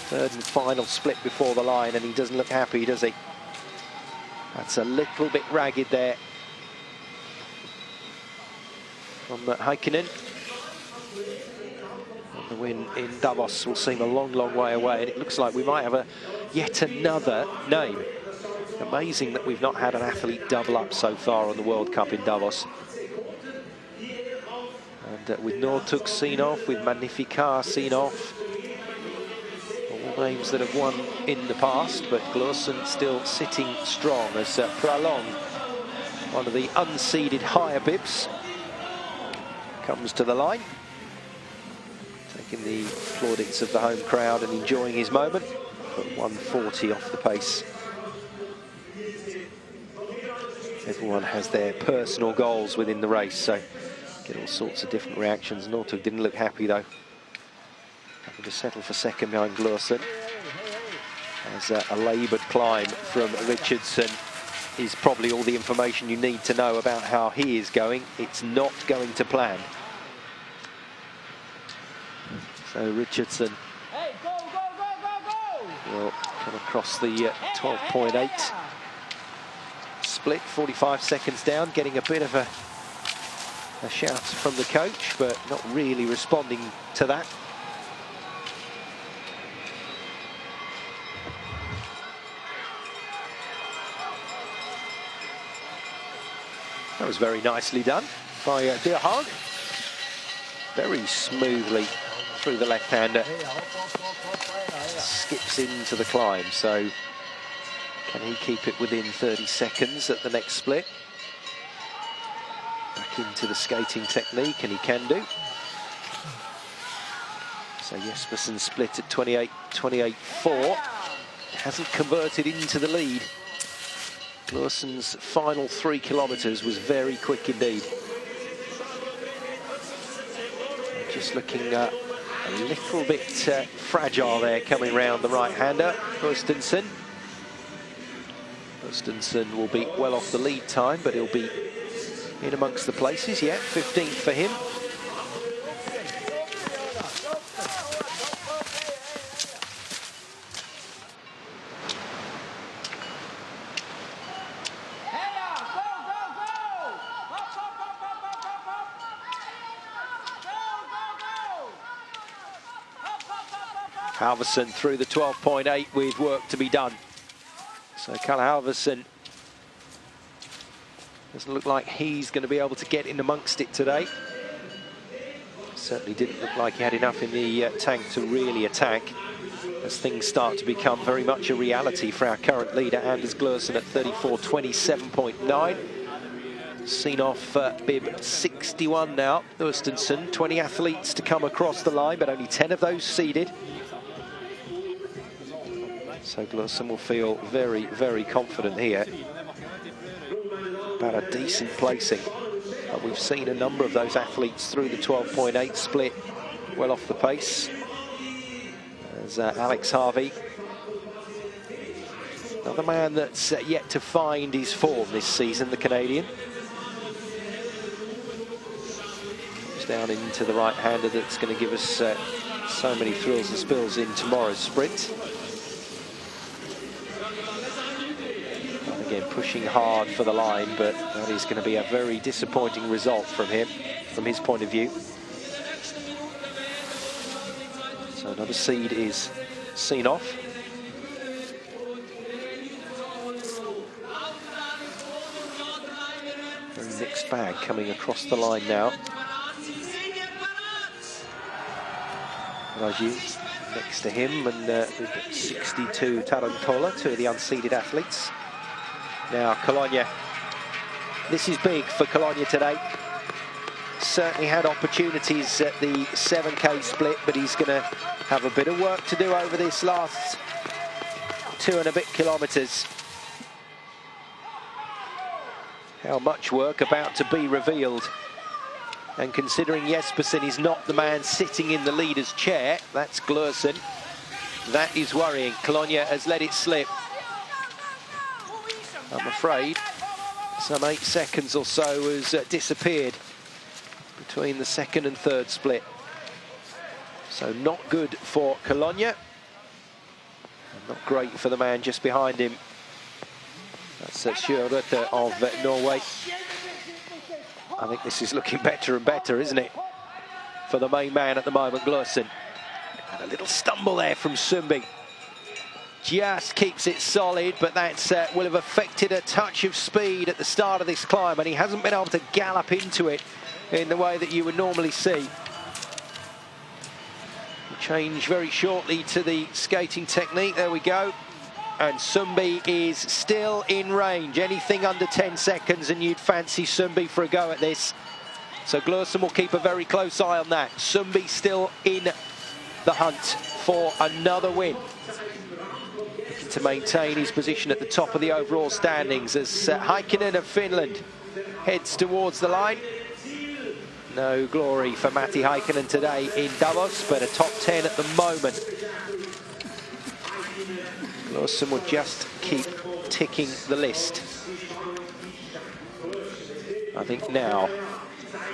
Third and final split before the line, and he doesn't look happy, does he? That's a little bit ragged there from Heikkinen. And the win in Davos will seem a long, long way away, and it looks like we might have yet another name. Amazing that we've not had an athlete double up so far on the World Cup in Davos. And with Northug seen off, with Magnificat seen off, all names that have won in the past, but Glursen still sitting strong as Pralong, one of the unseeded higher bibs, comes to the line, taking the plaudits of the home crowd and enjoying his moment. Put 140 off the pace. Everyone has their personal goals within the race, so get all sorts of different reactions. Northug didn't look happy though, having to settle for second behind Glurson. As a laboured climb from Richardson is probably all the information you need to know about how he is going. It's not going to plan. So Richardson will come across the 12.8 split, 45 seconds down, getting a bit of a shout from the coach, but not really responding to that. That was very nicely done by De Haag. Very smoothly through the left-hander. Skips into the climb, so can he keep it within 30 seconds at the next split? Back into the skating technique, and he can do. So Jespersen split at 28.4. Hasn't converted into the lead. Glursen's final 3 kilometres was very quick indeed. Just looking a little bit fragile there coming round the right-hander, Østensen. Østensen will be well off the lead time, but he'll be in amongst the places. Yeah, 15th for him. Halvorsen through the 12.8 with work to be done. So Kalle Halvorsen doesn't look like he's going to be able to get in amongst it today. Certainly didn't look like he had enough in the tank to really attack, as things start to become very much a reality for our current leader, Anders Glursen, at 34.27.9. Seen off bib 61 now. Østensen, 20 athletes to come across the line, but only 10 of those seeded. So Glursen will feel very, very confident here about a decent placing. But we've seen a number of those athletes through the 12.8 split well off the pace. There's Alex Harvey, another man that's yet to find his form this season, the Canadian. Comes down into the right-hander that's going to give us so many thrills and spills in tomorrow's sprint. Again, pushing hard for the line, but that is going to be a very disappointing result from him, from his point of view. So another seed is seen off. Very mixed bag coming across the line now. Raju next to him, and we've got 62 Tarantola, 2 of the unseeded athletes. Now, Cologne, this is big for Cologne today. Certainly had opportunities at the 7K split, but he's going to have a bit of work to do over this last 2 and a bit kilometres. How much work about to be revealed. And considering Jespersen is not the man sitting in the leader's chair, that's Glursen, that is worrying. Cologne has let it slip. I'm afraid some 8 seconds or so has disappeared between the second and third split. So not good for Cologne. And not great for the man just behind him. That's Sjørup of Norway. I think this is looking better and better, isn't it, for the main man at the moment, Glursen. And a little stumble there from Sundby. Just keeps it solid, but that will have affected a touch of speed at the start of this climb, and he hasn't been able to gallop into it in the way that you would normally see. We'll change very shortly to the skating technique. There we go. And Sundby is still in range. Anything under 10 seconds and you'd fancy Sundby for a go at this. So Glursen will keep a very close eye on that. Sundby still in the hunt for another win. to maintain his position at the top of the overall standings as Heikkinen of Finland heads towards the line. No glory for Matti Heikkinen today in Davos, but a top 10 at the moment. Glorson will just keep ticking the list. I think now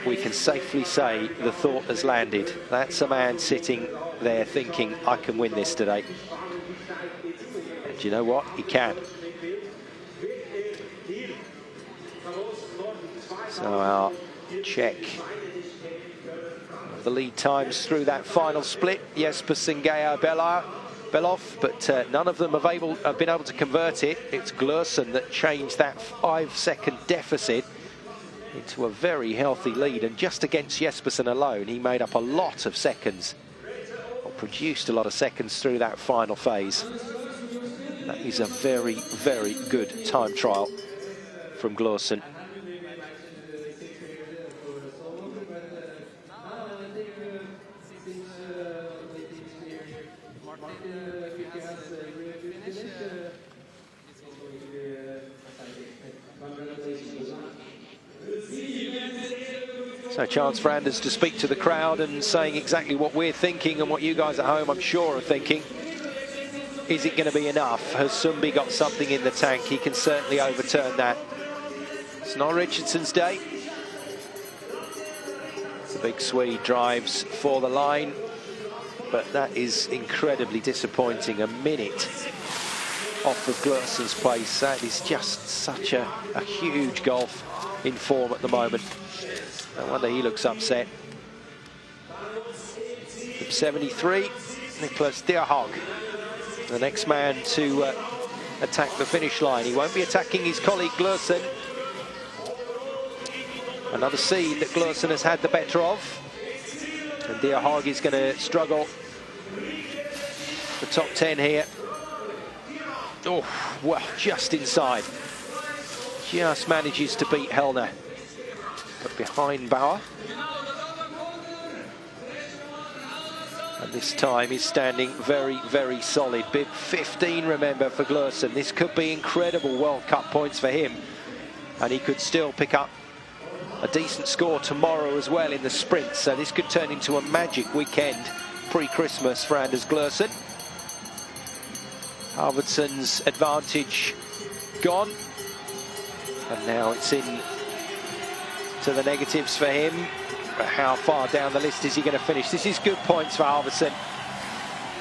we can safely say the thought has landed. That's a man sitting there thinking, I can win this today. And you know what? He can. So our check of the lead times through that final split. Jesper Singea Belov, but none of them have been able to convert it. It's Glorson that changed that 5-second deficit into a very healthy lead, and just against Jespersen alone he made up a lot of seconds, or produced a lot of seconds through that final phase. That is a very, very good time trial from Glorson. So a chance for Anders to speak to the crowd and saying exactly what we're thinking and what you guys at home, I'm sure, are thinking. Is it going to be enough? Has Sundby got something in the tank? He can certainly overturn that. It's not Richardson's day. The big Swede drives for the line, but that is incredibly disappointing. A minute off of Glorson's place. That is just such a huge gulf in form at the moment. No wonder he looks upset. From 73, Niklas Dierhag, the next man to attack the finish line. He won't be attacking his colleague Glorson. Another seed that Glorson has had the better of. And Dierhag is going to struggle. The top 10 here. Oh, well, just inside. Just manages to beat Hellner. But behind Bauer. And this time he's standing very, very solid. Bib 15, remember, for Glorson. This could be incredible World Cup points for him. And he could still pick up a decent score tomorrow as well in the sprint. So this could turn into a magic weekend pre-Christmas for Anders Glorson. Arvidsson's advantage gone. And now it's in to the negatives for him. But how far down the list is he going to finish? This is good points for Arvidsson.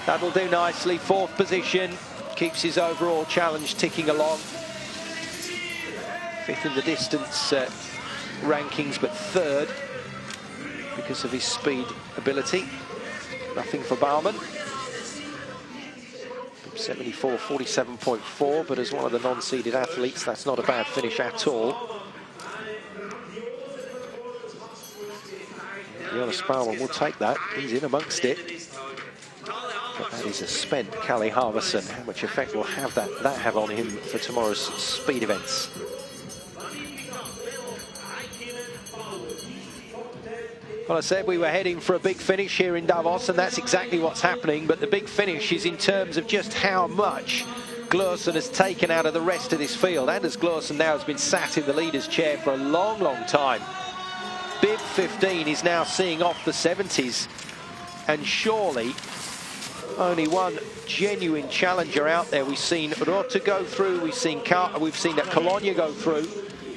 That'll do nicely. 4th position. Keeps his overall challenge ticking along. 5th in the distance rankings, but 3rd because of his speed ability. Nothing for Baumann. 74, 47.4, but as one of the non-seeded athletes, that's not a bad finish at all. Jonas Baumann will take that. He's in amongst it. But that is a spent Kalle Halvorsen. How much effect will that have on him for tomorrow's speed events? Well, I said we were heading for a big finish here in Davos, and that's exactly what's happening. But the big finish is in terms of just how much Glorson has taken out of the rest of this field. Anders Glorson now has been sat in the leader's chair for a long, long time. Bib 15 is now seeing off the 70s, and surely only one genuine challenger out there. We've seen Rotte go through, we've seen Colonia go through.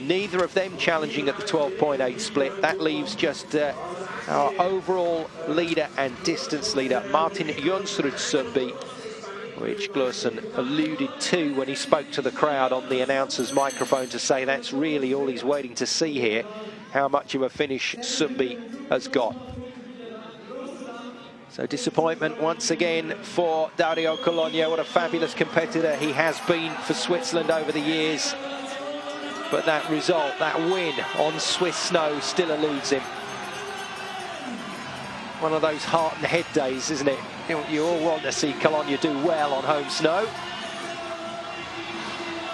Neither of them challenging at the 12.8 split. That leaves just our overall leader and distance leader, Martin Jönsrud Sundby, which Glorson alluded to when he spoke to the crowd on the announcer's microphone to say that's really all he's waiting to see here, how much of a finish Sundby has got. So disappointment once again for Dario Colonia. What a fabulous competitor he has been for Switzerland over the years. But that result, that win on Swiss snow still eludes him. One of those heart and head days, isn't it? You all want to see Colonia do well on home snow.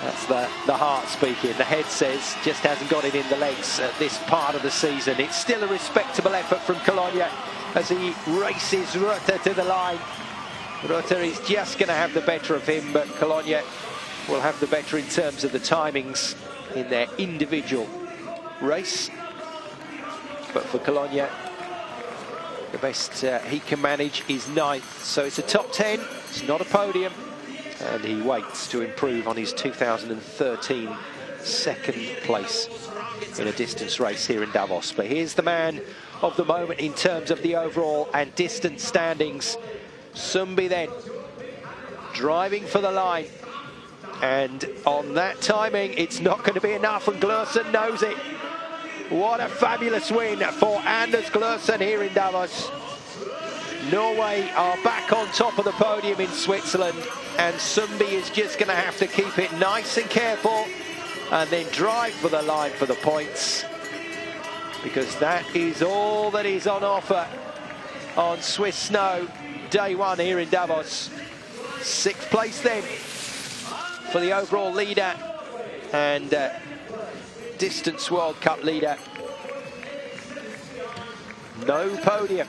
That's the heart speaking. The head says just hasn't got it in the legs at this part of the season. It's still a respectable effort from Colonia as he races Rutte to the line. Rutter is just going to have the better of him, but Cologne will have the better in terms of the timings in their individual race. But for Cologne, the best he can manage is 9th. So it's a top 10, it's not a podium. And he waits to improve on his 2013 second place in a distance race here in Davos. But here's the man of the moment in terms of the overall and distance standings. Sundby then driving for the line, and on that timing it's not going to be enough, and Glursen knows it. What a fabulous win for Anders Glursen here in Davos. Norway are back on top of the podium in Switzerland, and Sundby is just going to have to keep it nice and careful and then drive for the line for the points, because that is all that is on offer on Swiss snow day one here in Davos. 6th place then for the overall leader and distance World Cup leader. No podium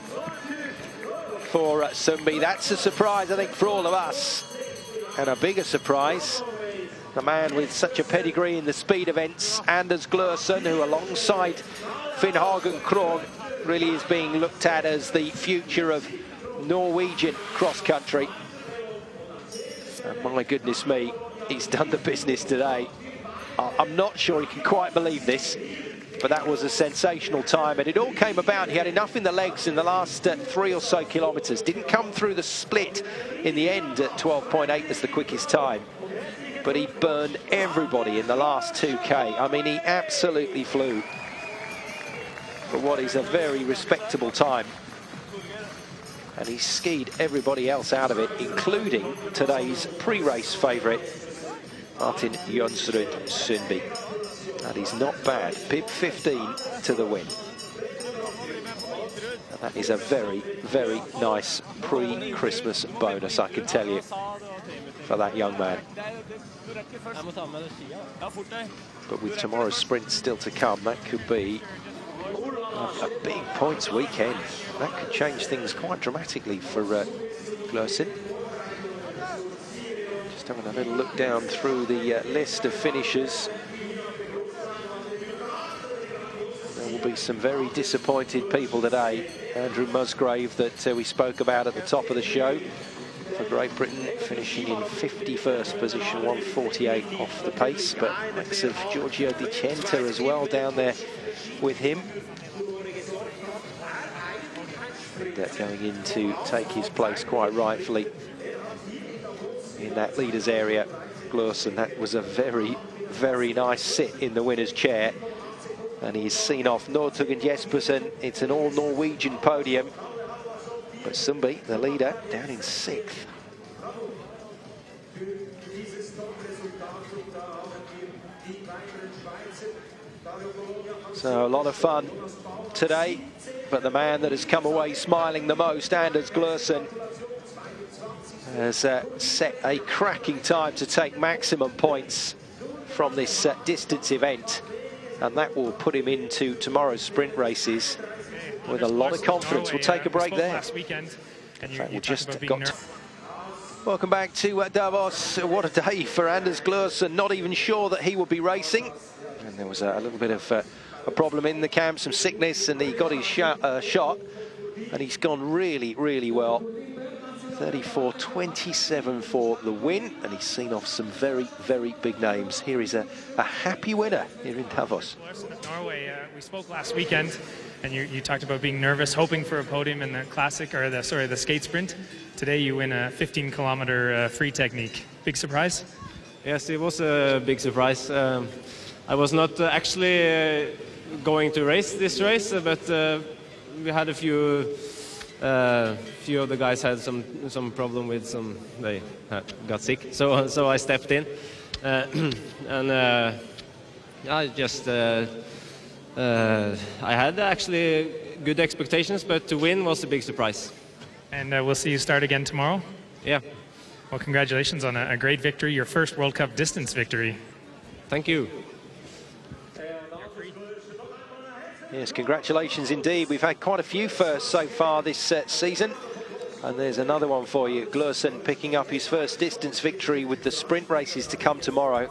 for Sundby. That's a surprise, I think, for all of us. And a bigger surprise, the man with such a pedigree in the speed events, Anders Glursen, who alongside Finn-Hagen Krogh really is being looked at as the future of Norwegian cross-country. And my goodness me, he's done the business today. I'm not sure he can quite believe this, but that was a sensational time, and it all came about. He had enough in the legs in the last 3 or so kilometres. Didn't come through the split in the end at 12.8 as the quickest time, but he burned everybody in the last 2K. I mean, he absolutely flew for what is a very respectable time. And he skied everybody else out of it, including today's pre-race favourite, Martin Jonsrud Sundby. That is not bad. Pip 15 to the win. And that is a very, very nice pre-Christmas bonus, I can tell you, for that young man. But with tomorrow's sprint still to come, that could be a big points weekend. That could change things quite dramatically for Glursen. Just having a little look down through the list of finishers. There will be some very disappointed people today. Andrew Musgrave, that we spoke about at the top of the show, for Great Britain, finishing in 51st position, 148 off the pace. But likes of Giorgio Di Centa as well down there with him. And going in to take his place quite rightfully in that leaders area. Glursen, that was a very, very nice sit in the winner's chair. And he's seen off Northug and Jespersen. It's an all-Norwegian podium. But Sundby, the leader, down in 6th. So a lot of fun today, but the man that has come away smiling the most, Anders Glursen, has set a cracking time to take maximum points from this distance event, and that will put him into tomorrow's sprint races with a lot of confidence. We'll take a break there. Last weekend, and we just got. Welcome back to Davos. What a day for Anders Glursen. Not even sure that he will be racing, and there was a little bit of a problem in the camp, some sickness, and he got his shot, and he's gone really, really well. 34.27 for the win, and he's seen off some very, very big names. Here is a happy winner here in Davos. Norway, we spoke last weekend, and you talked about being nervous, hoping for a podium in the classic, or the skate sprint. Today you win a 15-kilometer free technique. Big surprise? Yes, it was a big surprise. I was not actually going to race this race, but we had a few of the guys had some problem with they got sick, so I stepped in, and I just I had actually good expectations, but to win was a big surprise. And we'll see you start again tomorrow. Yeah. Well, congratulations on a great victory, your first World Cup distance victory. Thank you. Yes, congratulations indeed. We've had quite a few firsts so far this season. And there's another one for you. Glursen picking up his first distance victory with the sprint races to come tomorrow.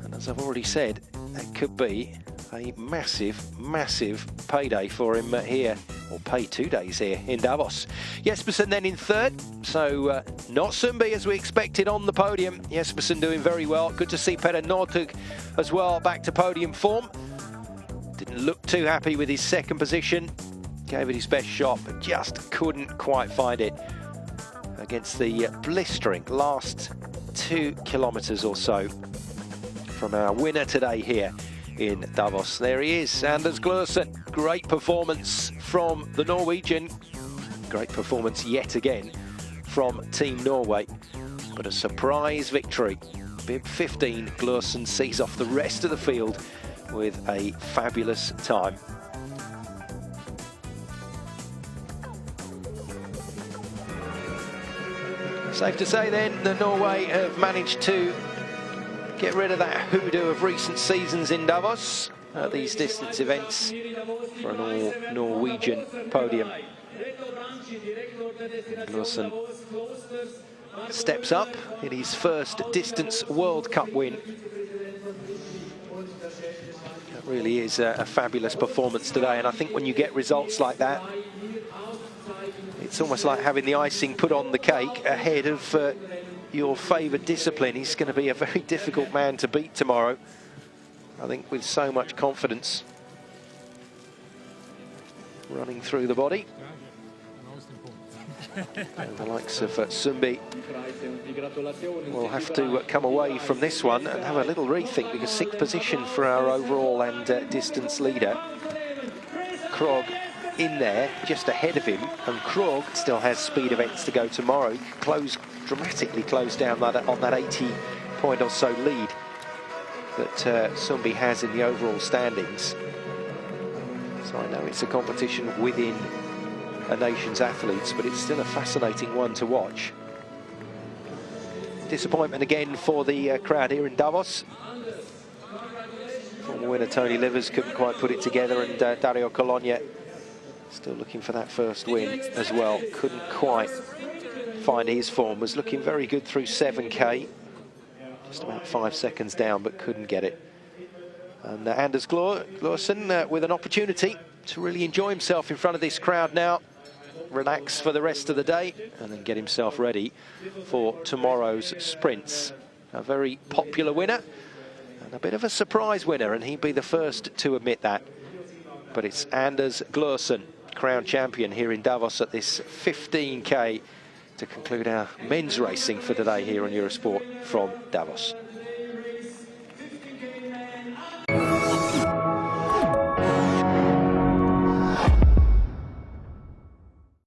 And as I've already said, it could be a massive, massive payday for him here, or pay 2 days here in Davos. Jespersen then in third, so not Sundby as we expected on the podium. Jespersen doing very well. Good to see Petter Northug as well back to podium form. Didn't look too happy with his second position. Gave it his best shot, but just couldn't quite find it against the blistering last 2 kilometers or so from our winner today here in Davos. There he is, Anders Glursen. Great performance from the Norwegian. Great performance yet again from Team Norway. But a surprise victory. Bib 15, Glursen sees off the rest of the field with a fabulous time. Safe to say then that Norway have managed to get rid of that hoodoo of recent seasons in Davos at these distance events for an all-Norwegian podium. Glursen steps up in his first distance World Cup win. That really is a fabulous performance today, and I think when you get results like that, it's almost like having the icing put on the cake ahead of your favoured discipline. He's going to be a very difficult man to beat tomorrow, I think, with so much confidence running through the body. And the likes of Sundby will have to come away from this one and have a little rethink, because 6th position for our overall and distance leader. Krog in there, just ahead of him, and Krog still has speed events to go tomorrow. Dramatically close down on that 80 point or so lead that Sundby has in the overall standings. So I know it's a competition within a nation's athletes, but it's still a fascinating one to watch. Disappointment again for the crowd here in Davos. Former winner Tony Livers couldn't quite put it together, and Dario Colonia still looking for that first win as well. Couldn't quite find his form. Was looking very good through 7K. Just about 5 seconds down, but couldn't get it. And Anders Glursen with an opportunity to really enjoy himself in front of this crowd now. Relax for the rest of the day and then get himself ready for tomorrow's sprints. A very popular winner and a bit of a surprise winner, and he'd be the first to admit that. But it's Anders Glursen, crowned champion here in Davos at this 15K to conclude our men's racing for today here on Eurosport from Davos.